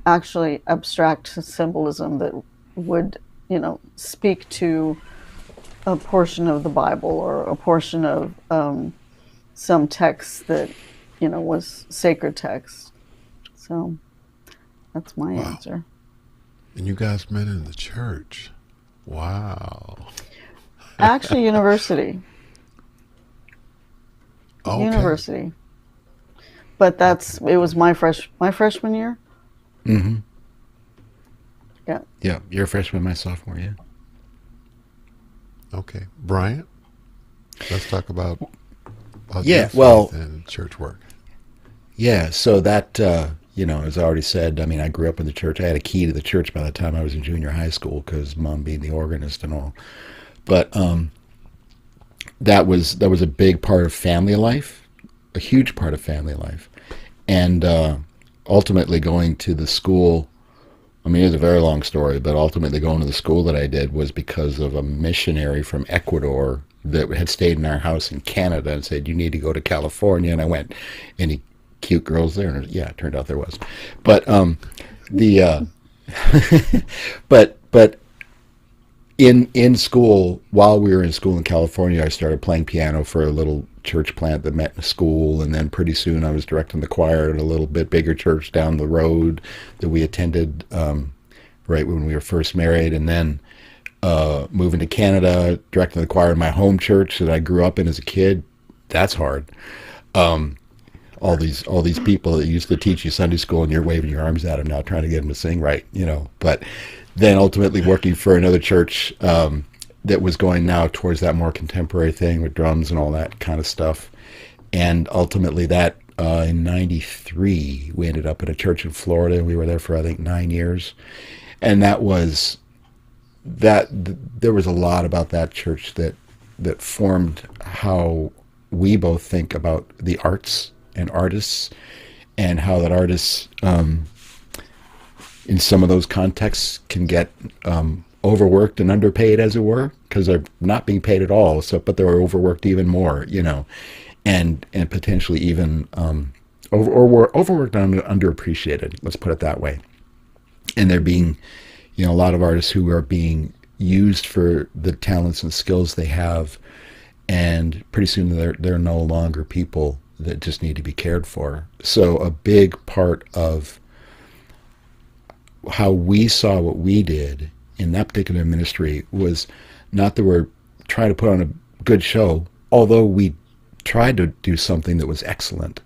actually abstract symbolism that would, speak to a portion of the Bible or a portion of some text that, was sacred text. So that's my answer. And you guys met in the church. Wow. Actually, university. Okay. University. But it was my freshman year. Mm-hmm. Yeah. Yeah, you're a freshman, my sophomore, yeah. Okay. Bryan, let's talk about yeah, faith well, and church work. Yeah, so that, as I already said, I mean, I grew up in the church. I had a key to the church by the time I was in junior high school because Mom being the organist and all. But that was a big part of family life, a huge part of family life. And ultimately going to the school, I mean, it's a very long story, but ultimately going to the school that I did was because of a missionary from Ecuador that had stayed in our house in Canada and said, you need to go to California. And I went, any cute girls there? And yeah, it turned out there was. But but in school, while we were in school in California, I started playing piano for a little church plant that met in a school, and then pretty soon I was directing the choir at a little bit bigger church down the road that we attended right when we were first married, and then moving to Canada, directing the choir in my home church that I grew up in as a kid. That's hard. All these people that used to teach you Sunday school and you're waving your arms at them now trying to get them to sing right, But then ultimately working for another church that was going now towards that more contemporary thing with drums and all that kind of stuff. And ultimately that in 93, we ended up at a church in Florida, and we were there for, I think, 9 years. And there was a lot about that church that formed how we both think about the arts and artists, and how that artists in some of those contexts can get overworked and underpaid, as it were, because they're not being paid at all. But they're overworked even more, and potentially even overworked and underappreciated. Let's put it that way. And there being, a lot of artists who are being used for the talents and skills they have, and pretty soon they're no longer people that just need to be cared for. So a big part of how we saw what we did in that particular ministry was not that we're trying to put on a good show, although we tried to do something that was excellent,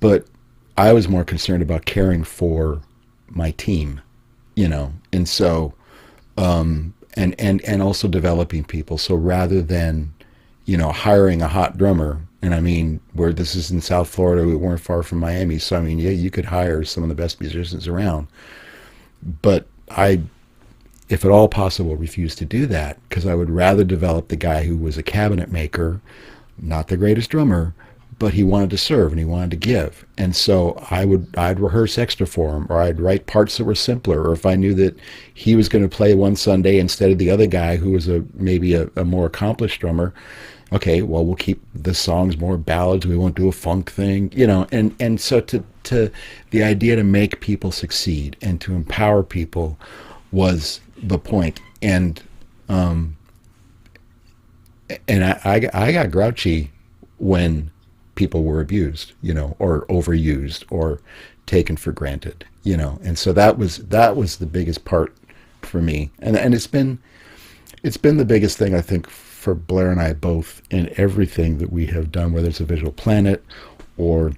but I was more concerned about caring for my team, and so and also developing people. So rather than hiring a hot drummer, and I mean, where this is in South Florida, we weren't far from Miami, so I mean, yeah, you could hire some of the best musicians around, but I, if at all possible, refused to do that, because I would rather develop the guy who was a cabinet maker, not the greatest drummer, but he wanted to serve and he wanted to give. And so I'd rehearse extra for him, or I'd write parts that were simpler, or if I knew that he was going to play one Sunday instead of the other guy who was maybe a more accomplished drummer, okay, well, we'll keep the songs more ballads, we won't do a funk thing, and so to the idea to make people succeed and to empower people was the point. And I got grouchy when people were abused, or overused or taken for granted, and so that was the biggest part for me, and it's been the biggest thing, I think, for Blair and I both in everything that we have done, whether it's a visual planet or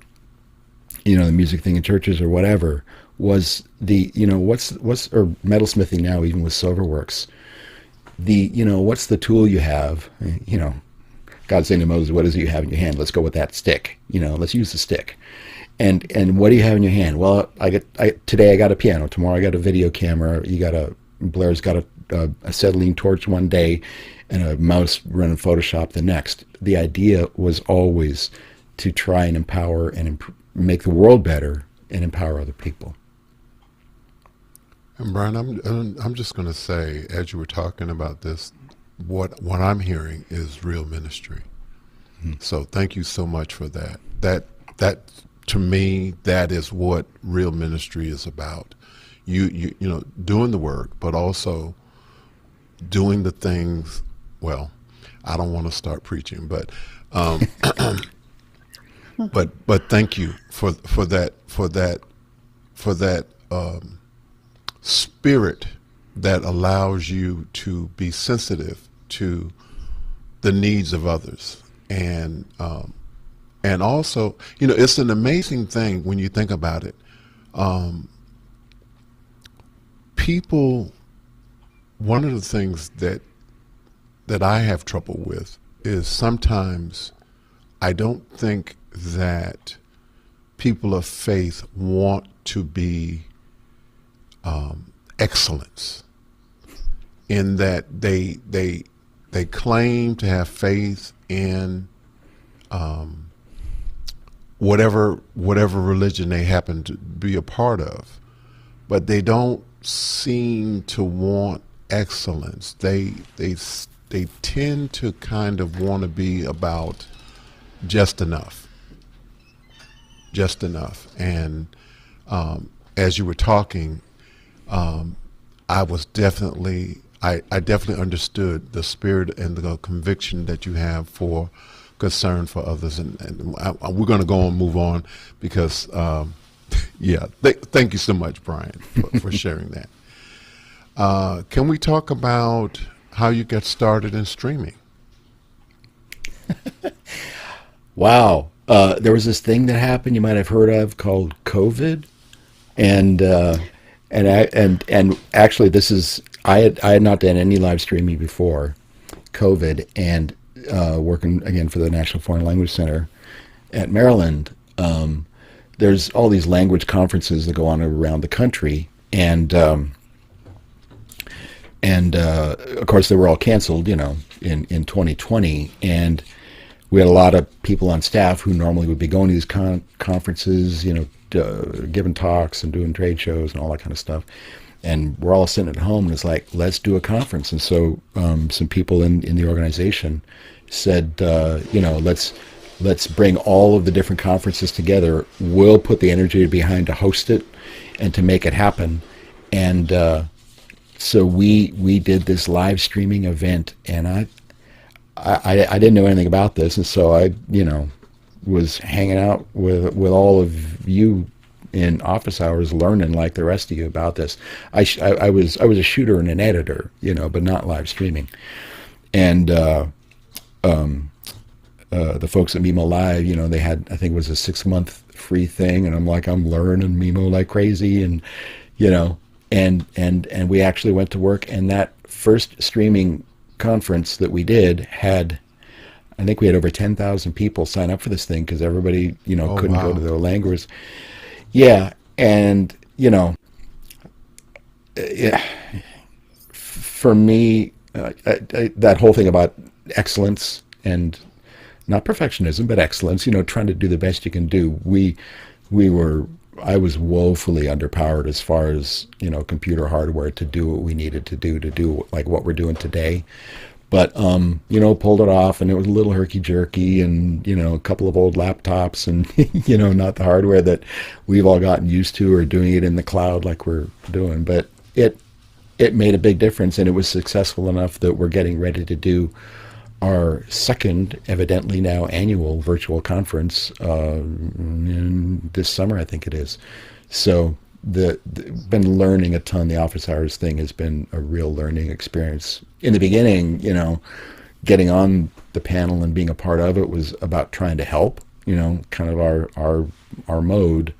the music thing in churches or whatever, was the what's or metalsmithing now, even with SilverWorks, what's the tool you have, God saying to Moses, what is it you have in your hand? Let's go with that stick. Let's use the stick. And what do you have in your hand? Well, today I got a piano. Tomorrow I got a video camera. Blair's got a acetylene torch one day, and a mouse running Photoshop the next. The idea was always to try and empower and make the world better and empower other people. And Bryan, I'm just going to say, as you were talking about this, what I'm hearing is real ministry. Mm-hmm. So thank you so much for that. That to me, that is what real ministry is about. You doing the work, but also doing the things well, I don't want to start preaching, but um, but thank you for that spirit that allows you to be sensitive to the needs of others, and also, it's an amazing thing when you think about it. People, one of the things that I have trouble with is sometimes I don't think that people of faith want to be excellence, in that they claim to have faith in whatever religion they happen to be a part of, but they don't seem to want excellence. They tend to kind of want to be about just enough, And as you were talking, I definitely understood the spirit and the conviction that you have for concern for others, and we're going to go and move on because, thank you so much, Bryan, for sharing that. Can we talk about how you got started in streaming? Wow. There was this thing that happened you might have heard of called COVID, and actually this is I had not done any live streaming before COVID, and working again for the National Foreign Language Center at Maryland. There's all these language conferences that go on around the country, and of course they were all canceled, in 2020, and we had a lot of people on staff who normally would be going to these conferences, giving talks and doing trade shows and all that kind of stuff. And we're all sitting at home, and it's like, let's do a conference. And so some people in the organization said, let's bring all of the different conferences together. We'll put the energy behind to host it and to make it happen. And so we did this live streaming event, and I didn't know anything about this, and so I was hanging out with all of you in office hours, learning like the rest of you about this. I was a shooter and an editor, but not live streaming. And the folks at Mimo Live, they had, I think it was a 6-month free thing, and I'm learning Mimo like crazy, and and we actually went to work, and that first streaming conference that we did I think we had over 10,000 people sign up for this thing, because everybody, couldn't go to their language. Yeah, and for me, that whole thing about excellence, and not perfectionism, but excellence, trying to do the best you can do. I was woefully underpowered as far as, computer hardware to do what we needed to do like what we're doing today. But, pulled it off, and it was a little herky-jerky, and, a couple of old laptops, and, not the hardware that we've all gotten used to, or doing it in the cloud like we're doing. But it made a big difference, and it was successful enough that we're getting ready to do our second, evidently now annual virtual conference in this summer, I think it is. So been learning a ton. The office hours thing has been a real learning experience. In the beginning, getting on the panel and being a part of it was about trying to help, kind of our mode,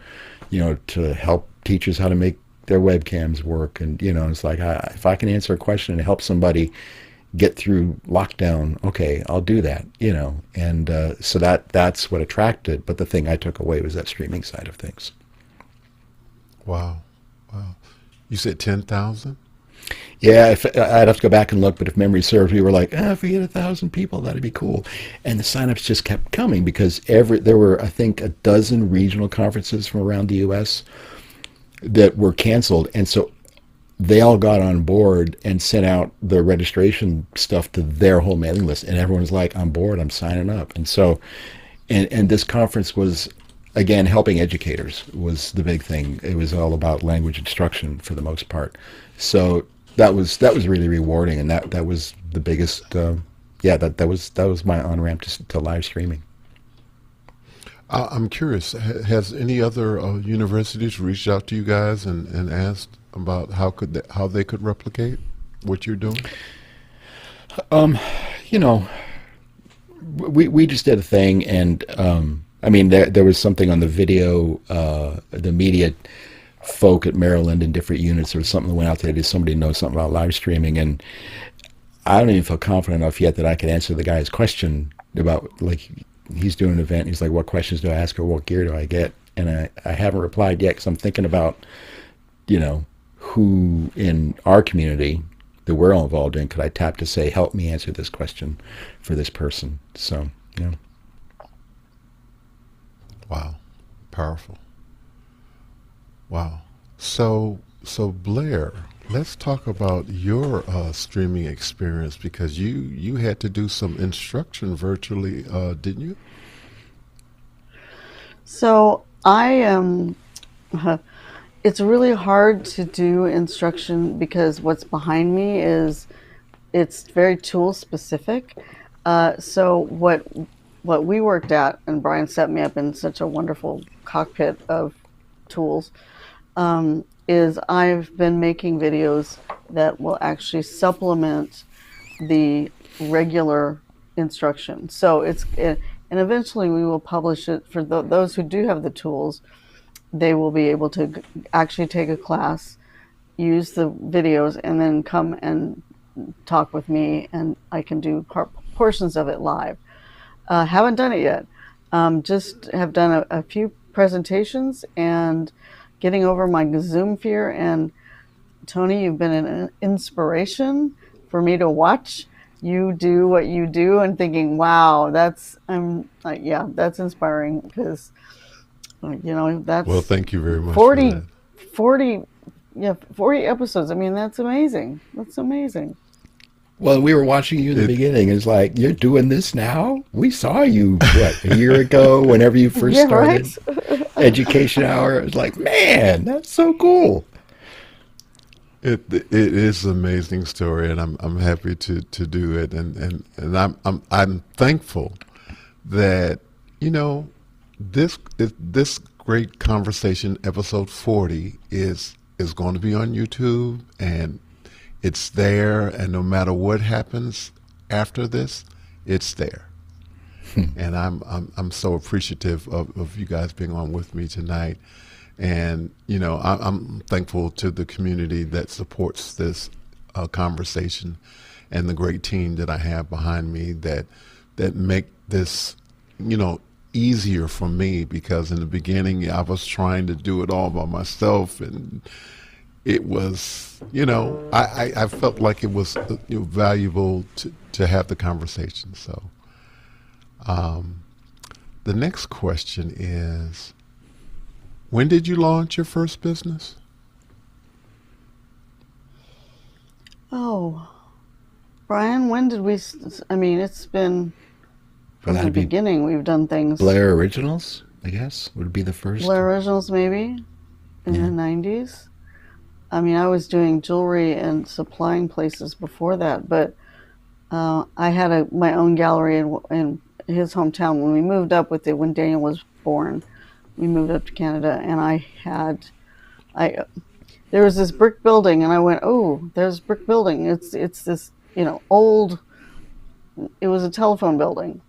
to help teachers how to make their webcams work. And, it's like, if I can answer a question and help somebody get through lockdown, okay, I'll do that, and so that's what attracted. But the thing I took away was that streaming side of things. Wow. You said 10,000? Yeah, I'd have to go back and look, but if memory serves, we were like, if we get 1,000 people, that'd be cool. And the signups just kept coming, because there were, I think, a dozen regional conferences from around the U.S. that were canceled, and so they all got on board and sent out the registration stuff to their whole mailing list, and everyone was like, on board, I'm signing up. And so, and this conference was, again, helping educators was the big thing. It was all about language instruction for the most part. So that was really rewarding, and that was the biggest yeah, that was my on ramp to live streaming. I'm curious, has any other universities reached out to you guys and asked about how they could replicate what you're doing? You know, we just did a thing, and I mean, there was something on the video, the media folk at Maryland in different units, or something that went out there to somebody knows something about live streaming, and I don't even feel confident enough yet that I could answer the guy's question about, like, he's doing an event. He's like, what questions do I ask, or what gear do I get? And I haven't replied yet because I'm thinking about, who in our community that we're all involved in could I tap to say, help me answer this question for this person. So, yeah. Wow. Powerful. Wow. So Blair, let's talk about your streaming experience, because you had to do some instruction virtually, didn't you? So I am. It's really hard to do instruction because what's behind me it's very tool specific. So what we worked at, and Bryan set me up in such a wonderful cockpit of tools, is I've been making videos that will actually supplement the regular instruction. So and eventually we will publish it for those who do have the tools. They will be able to actually take a class, use the videos, and then come and talk with me, and I can do portions of it live. Haven't done it yet. Just have done a few presentations and getting over my Zoom fear. And Tony, you've been an inspiration for me to watch you do what you do, and thinking, wow, that's inspiring, because that's, well, thank you very much 40, for that. 40 episodes. I mean, that's amazing. That's amazing. Well, we were watching you in the beginning. It's like, you're doing this now? We saw you, a year ago, whenever you first started. Right? Education Hour. It was like, man, that's so cool. It is an amazing story, and I'm happy to do it, and I'm thankful that this great conversation, episode 40, is going to be on YouTube, and it's there, and no matter what happens after this, it's there. And I'm so appreciative of you guys being on with me tonight. And I'm thankful to the community that supports this conversation, and the great team that I have behind me that make this easier for me, because in the beginning I was trying to do it all by myself, and it was I felt like it was valuable to have the conversation. So the next question is, when did you launch your first business? Oh, Bryan, when did we? I mean, it's been from the beginning. We've done things. Blair Originals, I guess, would be the first. Blair Originals, maybe in the 90s. I mean, I was doing jewelry and supplying places before that, but I had my own gallery in his hometown when we moved up when Daniel was born. We moved up to Canada, and there was this brick building, and I went, oh, there's a brick building. It's this, old, it was a telephone building.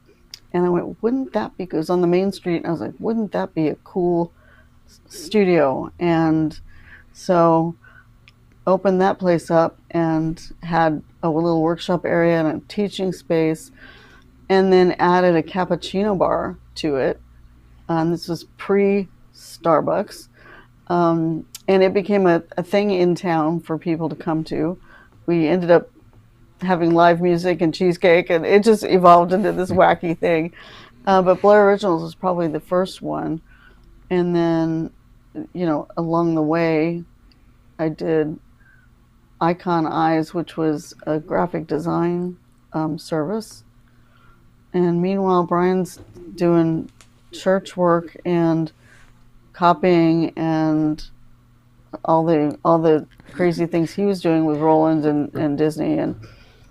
And I went, wouldn't that be good? It was on the main street, and I was like, wouldn't that be a cool studio? And so opened that place up and had a little workshop area and a teaching space, and then added a cappuccino bar to it. This was pre-Starbucks. And it became a thing in town for people to come to. We ended up having live music and cheesecake, and it just evolved into this wacky thing. But Blair Originals was probably the first one. And then, along the way, I did Icon Eyes, which was a graphic design service. And meanwhile, Bryan's doing church work and copying and all the crazy things he was doing with Roland and Disney, and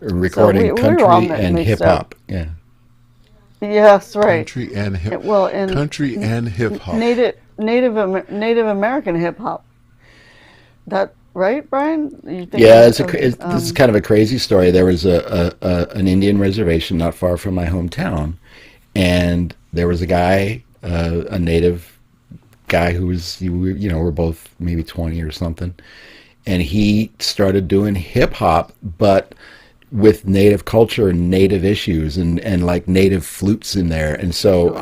recording we were all country and hip mixed up. hop. Yeah. Yes, right. Country and hip, Well, and country and hip hop. Native American hip hop. That right, Brian? You think Yeah, this is um, kind of a crazy story. There was an Indian reservation not far from my hometown, and there was a guy, a native guy who was, we're both maybe 20 or something, and he started doing hip hop, but with native culture and native issues and like native flutes in there. And so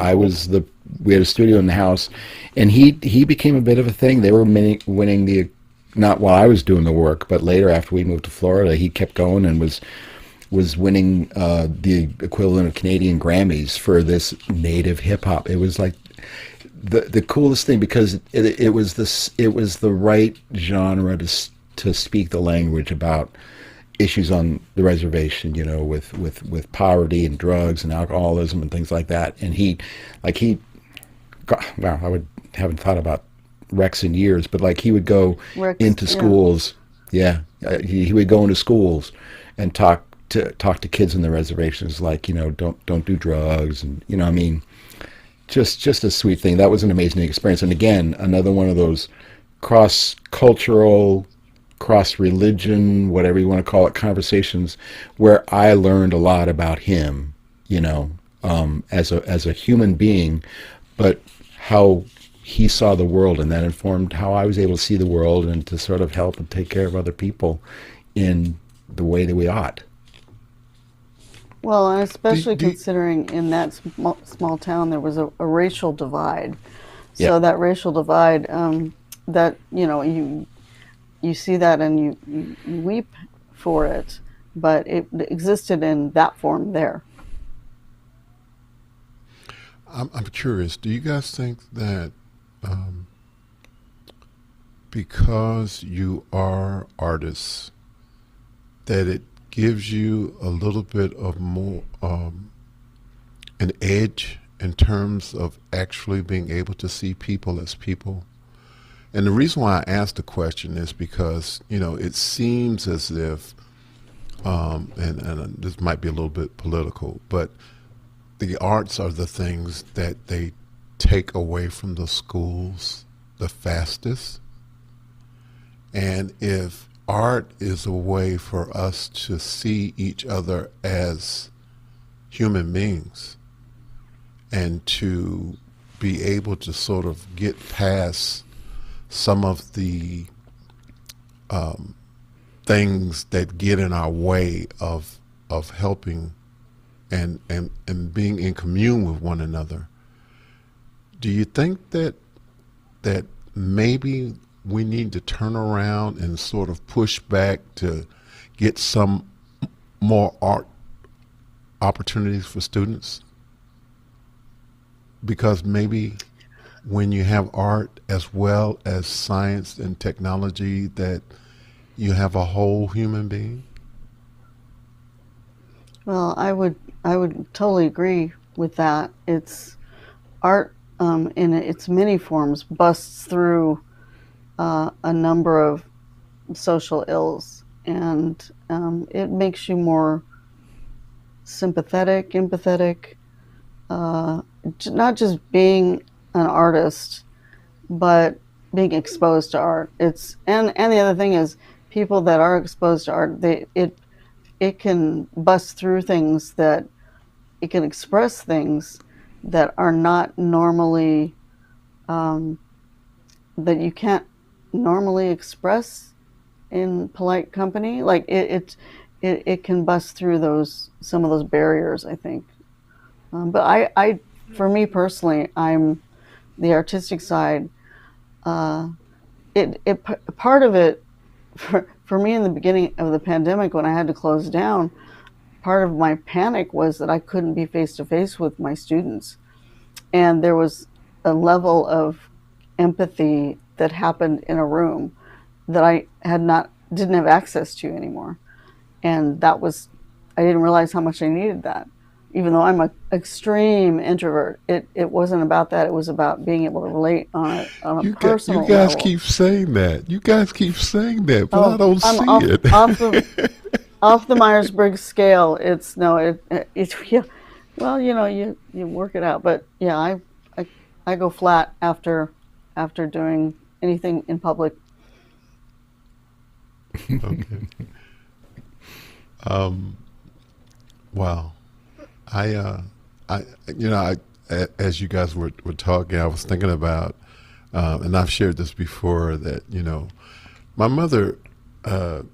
we had a studio in the house, and he became a bit of a thing. They were winning the, not while I was doing the work, but later after we moved to Florida, he kept going and was winning the equivalent of Canadian Grammys for this native hip hop. It was like the coolest thing, because it was the right genre to speak the language about issues on the reservation, with poverty and drugs and alcoholism and things like that. And haven't thought about Rex in years, but like he would go Rex, into yeah. schools. Yeah, he would go into schools and talk to kids in the reservations, like, don't do drugs, and I mean, just a sweet thing. That was an amazing experience. And again, another one of those cross-cultural, cross-religion, whatever you want to call it, conversations where I learned a lot about him, as a human being, but how he saw the world, and that informed how I was able to see the world and to sort of help and take care of other people in the way that we ought. Well, and especially considering in that small town there was a racial divide. So Yeah. that racial divide, that you see that and you weep for it, but it existed in that form there. I'm curious. Do you guys think that because you are artists, that it gives you a little bit of more an edge in terms of actually being able to see people as people? And the reason why I asked the question is because, it seems as if, and this might be a little bit political, but the arts are the things that they take away from the schools the fastest. And if art is a way for us to see each other as human beings and to be able to sort of get past some of the things that get in our way of helping and being in commune with one another, do you think that maybe we need to turn around and sort of push back to get some more art opportunities for students? Because maybe when you have art as well as science and technology, that you have a whole human being? Well, I would totally agree with that. It's art in its many forms busts through a number of social ills, and it makes you more sympathetic, empathetic, not just being an artist, but being exposed to art. And the other thing is, people that are exposed to art, it can bust through things, that it can express things that are not normally, that you can't normally express in polite company. Like it can bust through some of those barriers, I think. But I, for me personally, I'm the artistic side. Part of it, for me in the beginning of the pandemic, when I had to close down, part of my panic was that I couldn't be face to face with my students. And there was a level of empathy that happened in a room that I didn't have access to anymore. And I didn't realize how much I needed that. Even though I'm an extreme introvert, it wasn't about that. It was about being able to relate on a personal level. You guys level. keep saying that. You guys keep saying that, but I don't I'm see it. off the Myers-Briggs scale, it's no, it's yeah. Well, you work it out, but yeah, I go flat after doing anything in public. Okay. Wow. I, as you guys were talking, I was thinking about, and I've shared this before, that, my mother, my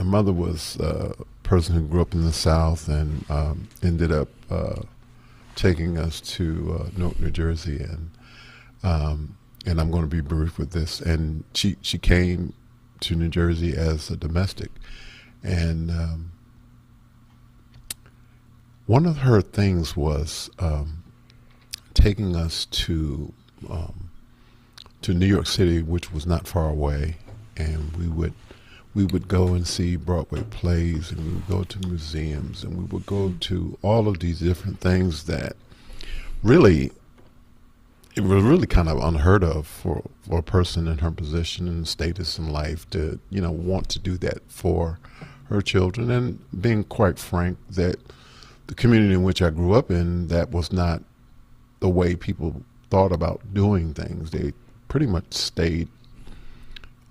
mother was a person who grew up in the South and ended up taking us to Newark, New Jersey, and I'm going to be brief with this. And she came to New Jersey as a domestic, and one of her things was taking us to New York City, which was not far away, and we would go and see Broadway plays, and we would go to museums, and we would go to all of these different things that really, it was really kind of unheard of for a person in her position and status in life to, want to do that for her children. And being quite frank, that the community in which I grew up in, that was not the way people thought about doing things. They pretty much stayed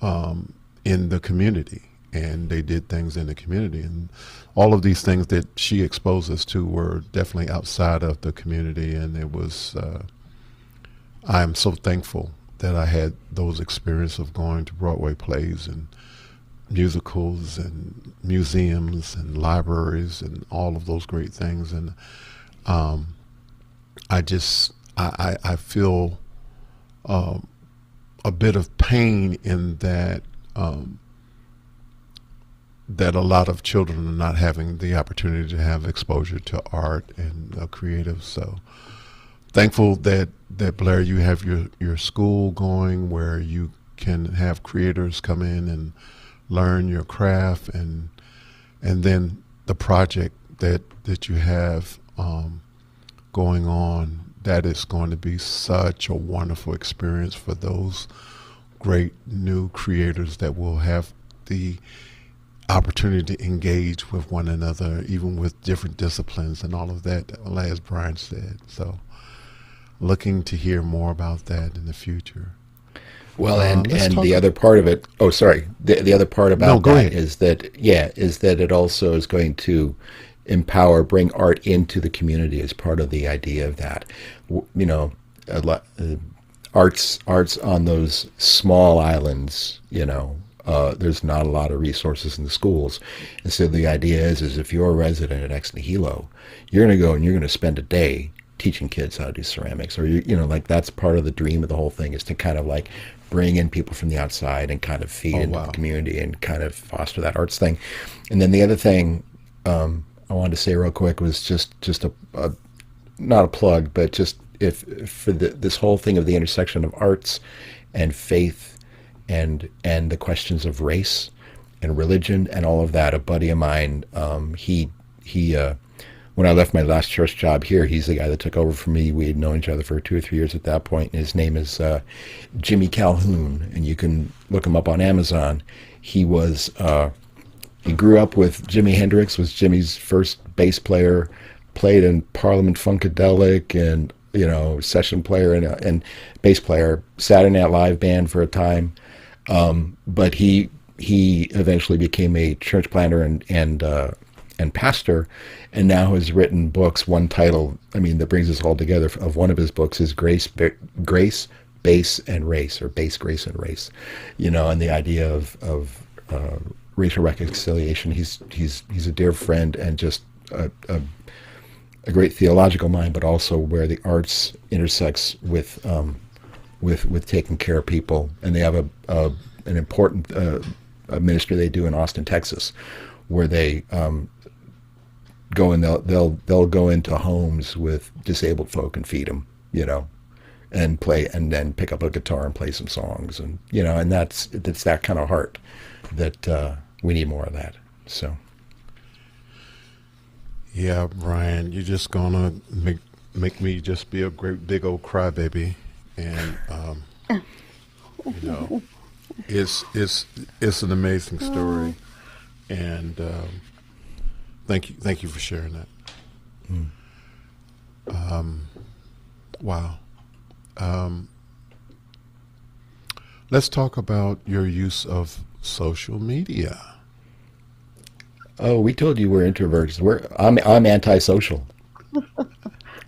in the community, and they did things in the community. And all of these things that she exposed us to were definitely outside of the community. And it was, I'm so thankful that I had those experiences of going to Broadway plays and musicals and museums and libraries and all of those great things. And I feel a bit of pain in that, that a lot of children are not having the opportunity to have exposure to art and creative. So thankful that Blair, you have your school going where you can have creators come in and learn your craft, and then the project that you have going on. That is going to be such a wonderful experience for those great new creators that will have the opportunity to engage with one another, even with different disciplines and all of that, as Bryan said. So looking to hear more about that in the future. Well, and the other part of it, oh, sorry, the other part about that is that it also is going to bring art into the community as part of the idea of that. Arts on those small islands, there's not a lot of resources in the schools. And so the idea is if you're a resident at Ex Nihilo, you're going to go and you're going to spend a day teaching kids how to do ceramics, or that's part of the dream of the whole thing, is to kind of like bring in people from the outside and kind of feed into the community and kind of foster that arts thing. And then the other thing I wanted to say real quick was just a not a plug, but just this whole thing of the intersection of arts and faith and the questions of race and religion and all of that. A buddy of mine, he when I left my last church job here, he's the guy that took over for me. We had known each other for 2 or 3 years at that point. And his name is Jimmy Calhoun, and you can look him up on Amazon. He was he grew up with Jimi Hendrix, was Jimmy's first bass player, played in Parliament Funkadelic, and session player and bass player, Saturday Night Live band for a time. But he eventually became a church planter and pastor, and now has written books. One title, that brings us all together, of one of his books is Grace, Base, and Race, or Base, Grace, and Race. And the idea of racial reconciliation. He's a dear friend and just a great theological mind, but also where the arts intersects with taking care of people. And they have an important ministry they do in Austin, Texas, where they go and they'll go into homes with disabled folk and feed them, and play, and then pick up a guitar and play some songs, and and that's that kind of heart that we need more of that. So. Yeah, Bryan, you're just gonna make me just be a great big old crybaby, and it's an amazing story, and Thank you for sharing that. Wow. Let's talk about your use of social media. Oh, we told you we're introverts. I'm antisocial.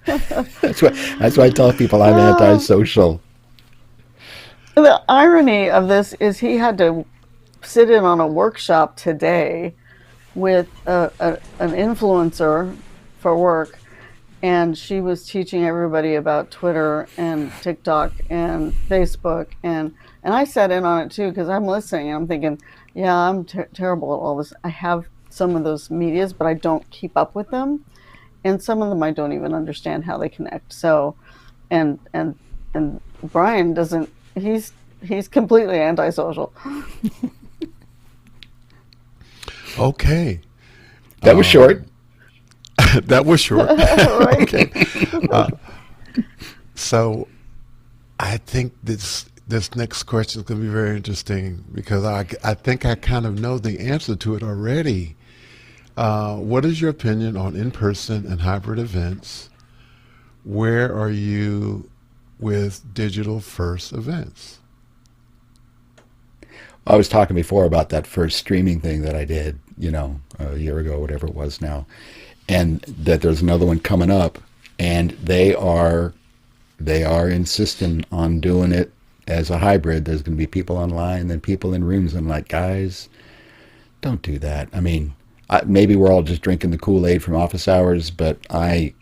That's why I tell people I'm antisocial. The irony of this is he had to sit in on a workshop today with an influencer for work, and she was teaching everybody about Twitter and TikTok and Facebook, and I sat in on it too because I'm listening and I'm thinking, yeah, I'm terrible at all this. I have some of those medias, but I don't keep up with them, and some of them I don't even understand how they connect. So, and Bryan doesn't. He's completely antisocial. Okay. That was short. That was short. Right. Okay. So I think this next question is going to be very interesting because I think I kind of know the answer to it already. What is your opinion on in-person and hybrid events? Where are you with digital first events? I was talking before about that first streaming thing that I did, a year ago, whatever it was now, and that there's another one coming up, and they are insisting on doing it as a hybrid. There's going to be people online, then people in rooms. I'm like, guys, don't do that. I mean, maybe we're all just drinking the Kool-Aid from office hours, but I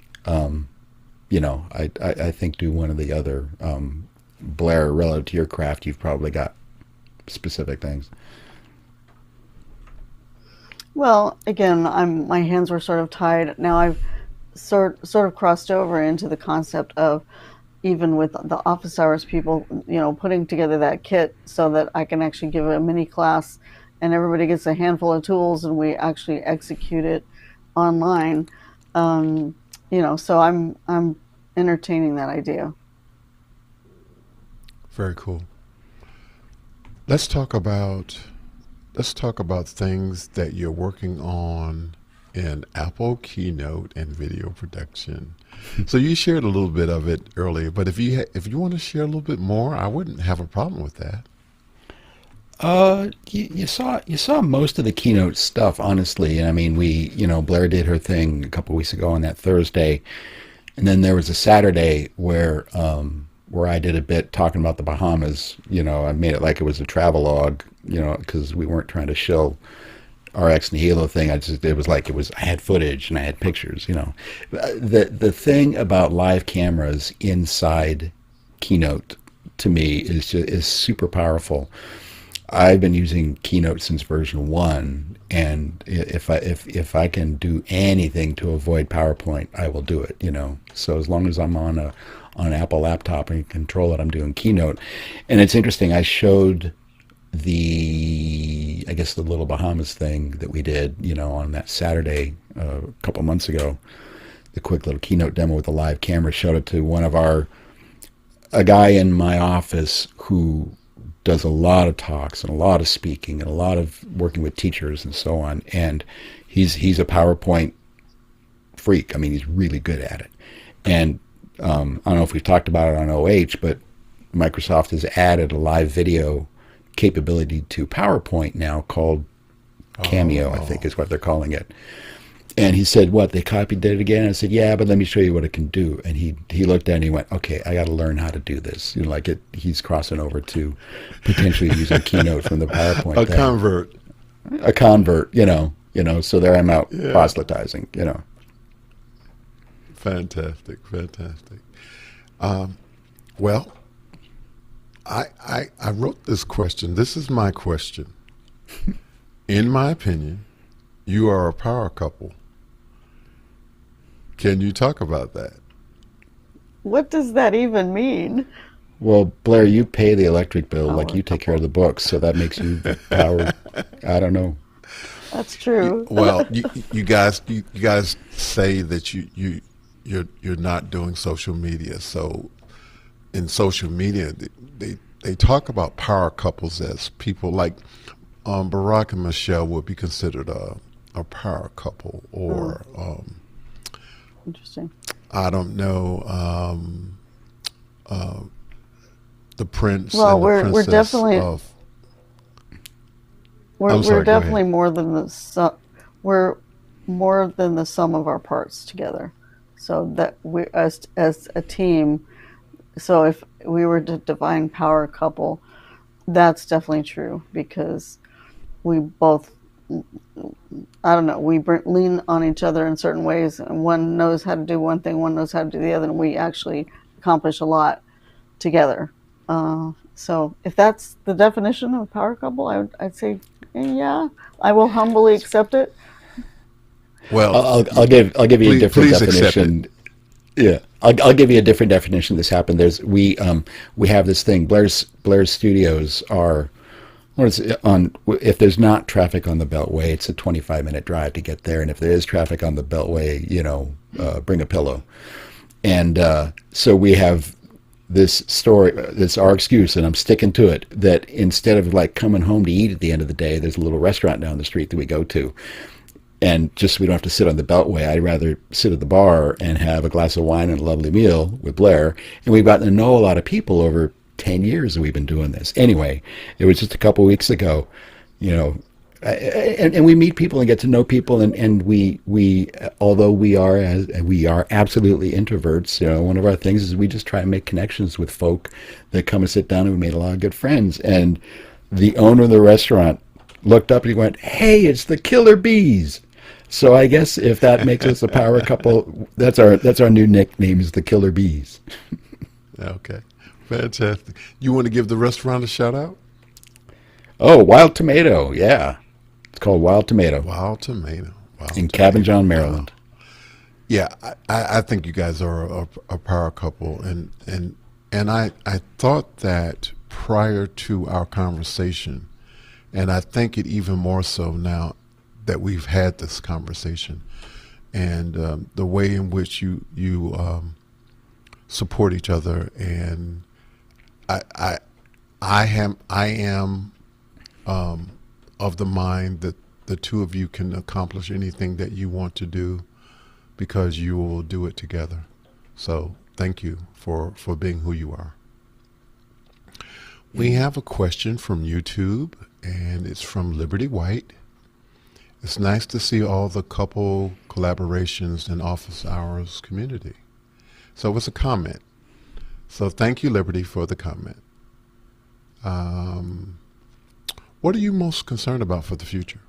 think do one or the other. Blair, relative to your craft, you've probably got specific things. Well, again, my hands were sort of tied. Now I've sort of crossed over into the concept of, even with the office hours people, putting together that kit so that I can actually give a mini class and everybody gets a handful of tools and we actually execute it online. So I'm entertaining that idea. Very cool. Let's talk about things that you're working on in Apple Keynote and video production. So you shared a little bit of it earlier, but if you want to share a little bit more, I wouldn't have a problem with that. You saw most of the keynote stuff, honestly. And I mean, Blair did her thing a couple weeks ago on that Thursday, and then there was a Saturday where I did a bit talking about the Bahamas. I made it like it was a travelogue, because we weren't trying to shill our ex nihilo thing. I had footage and I had pictures. The thing about live cameras inside Keynote to me is super powerful. I've been using Keynote since version 1, and if I can do anything to avoid PowerPoint, I will do it. So as long as I'm on an Apple laptop and control it, I'm doing Keynote. And it's interesting, I showed the little Bahamas thing that we did, on that Saturday a couple months ago, the quick little Keynote demo with a live camera. Showed it to a guy in my office who does a lot of talks and a lot of speaking and a lot of working with teachers and so on. And he's a PowerPoint freak. I mean, he's really good at it. And I don't know if we've talked about it on OH, but Microsoft has added a live video capability to PowerPoint now called Cameo, I think is what they're calling it. And he said, what, they copied it again? And I said, yeah, but let me show you what it can do. And he looked at it and he went, okay, I got to learn how to do this. He's crossing over to potentially using Keynote from the PowerPoint thing. A convert, so there I'm out proselytizing, Fantastic. Well, I wrote this question. This is my question. In my opinion, you are a power couple. Can you talk about that? What does that even mean? Well, Blair, you pay the electric bill, you take care of the books, so that makes you power. I don't know. That's true. Well, you guys say that you're not doing social media. So in social media, they talk about power couples as people like Barack and Michelle would be considered a power couple, or Interesting. I don't know, the prince Well, and the we're princess definitely of. we're I'm we're sorry. Go ahead. definitely more than the sum. We're more than the sum of our parts together. So that we as a team. So if we were to define power couple, that's definitely true because we both, I don't know, lean on each other in certain ways, and one knows how to do one thing, one knows how to do the other, and we actually accomplish a lot together. So if that's the definition of a power couple, I'd say, yeah, I will humbly accept it. Well, I'll give you a different please accept it. definition. Yeah, I'll give you a different definition. This happened. We have this thing. Blair's studios are, what is it, on, if there's not traffic on the Beltway, it's a 25-minute drive to get there, and if there is traffic on the Beltway, bring a pillow. And so we have this story. That's our excuse, and I'm sticking to it. That instead of like coming home to eat at the end of the day, there's a little restaurant down the street that we go to. And just so we don't have to sit on the Beltway, I'd rather sit at the bar and have a glass of wine and a lovely meal with Blair. And we've gotten to know a lot of people over 10 years that we've been doing this. Anyway, it was just a couple weeks ago, and we meet people and get to know people. And we although we are absolutely introverts, one of our things is we just try and make connections with folk that come and sit down, and we made a lot of good friends. And the owner of the restaurant looked up and he went, "Hey, it's the Killer Bees." So I guess if that makes us a power couple, that's our new nickname, is the Killer Bees. Okay, fantastic. You want to give the restaurant a shout out? Oh, Wild Tomato, yeah, it's called Wild Tomato Wild Tomato. Wild in Tomato. Cabin John, Maryland. Yeah, I think you guys are a power couple, and I thought that prior to our conversation, and I think it even more so now that we've had this conversation, and the way in which you support each other, and I am of the mind that the two of you can accomplish anything that you want to do because you will do it together. So thank you for being who you are. We have a question from YouTube, and it's from Liberty White. It's nice to see all the couple collaborations in office hours community. So it's a comment. So thank you, Liberty, for the comment. What are you most concerned about for the future?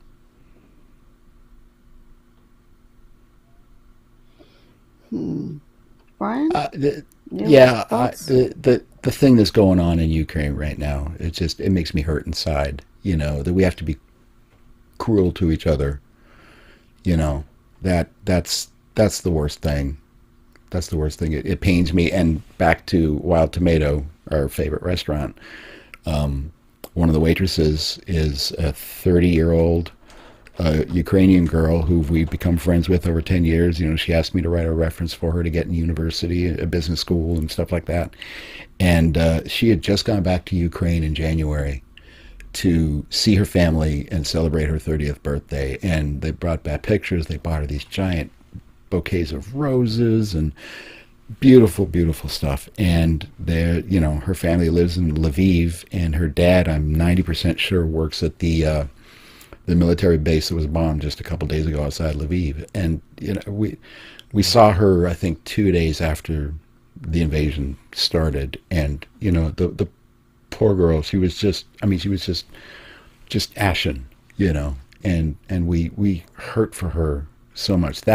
Brian? The thing that's going on in Ukraine right now, it makes me hurt inside. That we have to be cruel to each other. That's the worst thing. That's the worst thing. It pains me. And back to Wild Tomato, our favorite restaurant. One of the waitresses is a 30-year-old Ukrainian girl who we've become friends with over 10 years. She asked me to write a reference for her to get in university, a business school and stuff like that. And she had just gone back to Ukraine in January to see her family and celebrate her 30th birthday. And they brought back pictures. They bought her these giant bouquets of roses and beautiful, beautiful stuff. And her family lives in Lviv, and her dad, I'm 90% sure, works at the military base that was bombed just a couple days ago outside Lviv. And we saw her, I think, 2 days after the invasion started, and the poor girl, she was just ashen, and we hurt for her so much.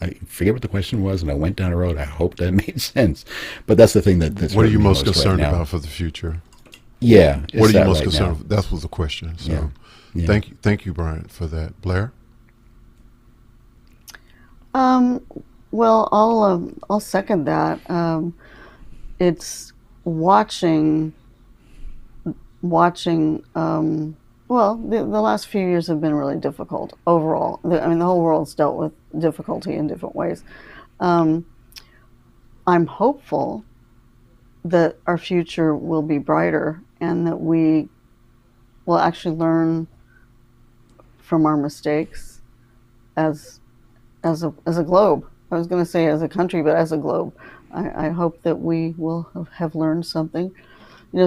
I forget what the question was, and I went down a road. I hope that made sense, but that's the thing that's what are you most concerned right about for the future? Yeah, what are you most concerned about? That was the question. So yeah. Thank you, Bryan, for that. Blair? Well, I'll second that. It's watching. Well, the last few years have been really difficult overall. The whole world's dealt with difficulty in different ways. I'm hopeful that our future will be brighter, and that we will actually learn from our mistakes as a globe. I was going to say as a country, but as a globe. I hope that we will have learned something.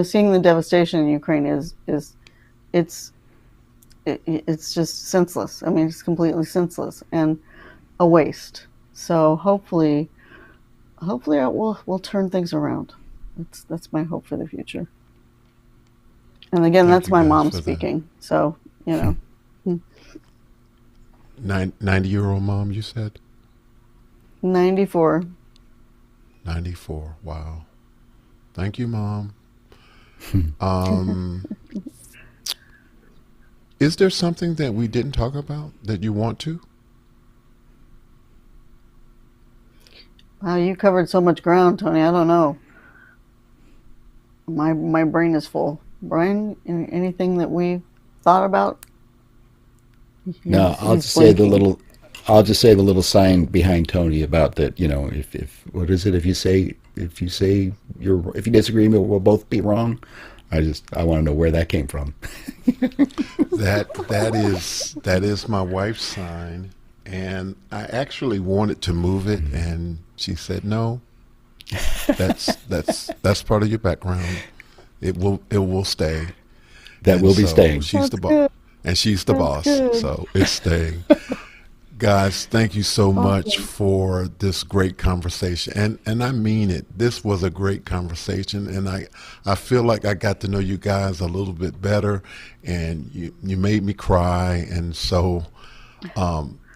Seeing the devastation in Ukraine it's just senseless. I mean, it's completely senseless and a waste. So hopefully we'll turn things around. That's my hope for the future. And again, that's my mom speaking. So, 90-year-old mom, you said? 94. 94. Wow. Thank you, Mom. Is there something that we didn't talk about that you want to? Wow, you covered so much ground, Tony. I don't know. My brain is full. Bryan, anything that we thought about? No, I'll just say the little sign behind Tony about that. If what is it? If you disagree, we'll both be wrong. I want to know where that came from. that is my wife's sign, and I actually wanted to move it, and she said no. That's part of your background. It will stay. That will be staying. She's the boss, and she's the boss, so it's staying. Guys, thank you so much for this great conversation, and I mean it. This was a great conversation, and I feel like I got to know you guys a little bit better, and you made me cry, and so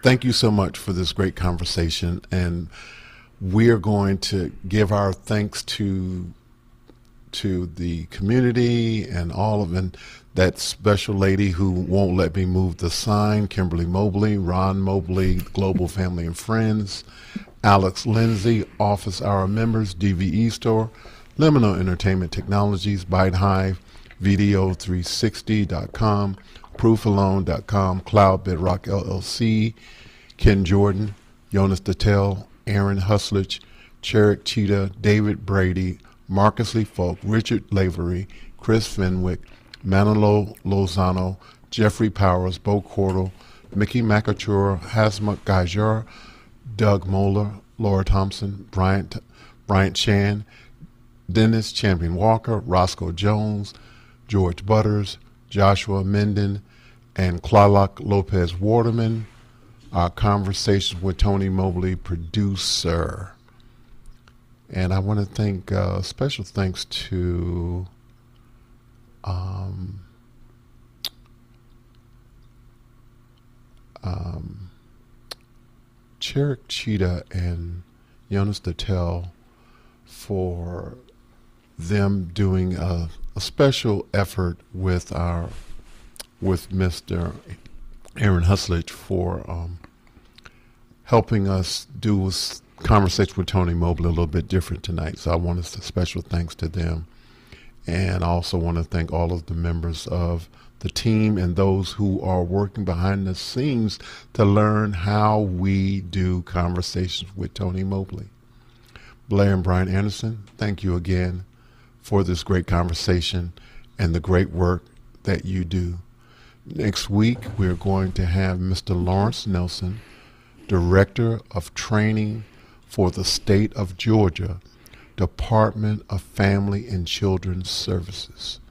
thank you so much for this great conversation, and we're going to give our thanks to the community and all of them. That special lady who won't let me move the sign, Kimberly Mobley, Ron Mobley, Global Family and Friends, Alex Lindsay, Office Hour members, DVE Store, Liminal Entertainment Technologies, Byte Hive, Video360.com, Proofalone.com, Cloud Bedrock LLC, Ken Jordan, Jonas Dattel, Aaron Huslich, Cherrick Cheetah, David Brady, Marcus Lee Folk, Richard Lavery, Chris Fenwick, Manolo Lozano, Jeffrey Powers, Bo Cordell, Mickey McAture, Hasmuk Gajar, Doug Moeller, Laura Thompson, Bryant Chan, Dennis Champion Walker, Roscoe Jones, George Butters, Joshua Menden, and Clarlock Lopez Waterman. Our Conversations with Tony Mobley producer. And I want to thank special thanks to Cherrick Cheetah and Jonas Dattel for them doing a special effort with Mr. Aaron Huslich for helping us do a conversation with Tony Mobley a little bit different tonight. So I want to say special thanks to them. And I also want to thank all of the members of the team and those who are working behind the scenes to learn how we do conversations with Tony Mobley. Blair and Bryan Anderson, thank you again for this great conversation and the great work that you do. Next week, we're going to have Mr. Lawrence Nelson, Director of Training for the State of Georgia, Department of Family and Children's Services.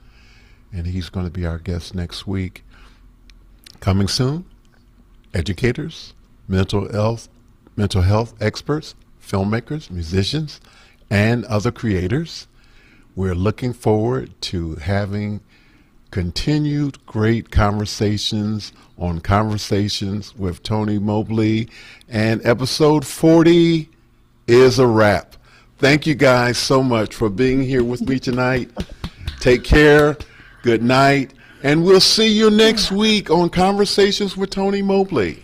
And he's going to be our guest next week. Coming soon, educators, mental health experts, filmmakers, musicians, and other creators. We're looking forward to having continued great conversations on Conversations with Tony Mobley. And episode 40 is a wrap. Thank you guys so much for being here with me tonight. Take care. Good night. And we'll see you next week on Conversations with Tony Mobley.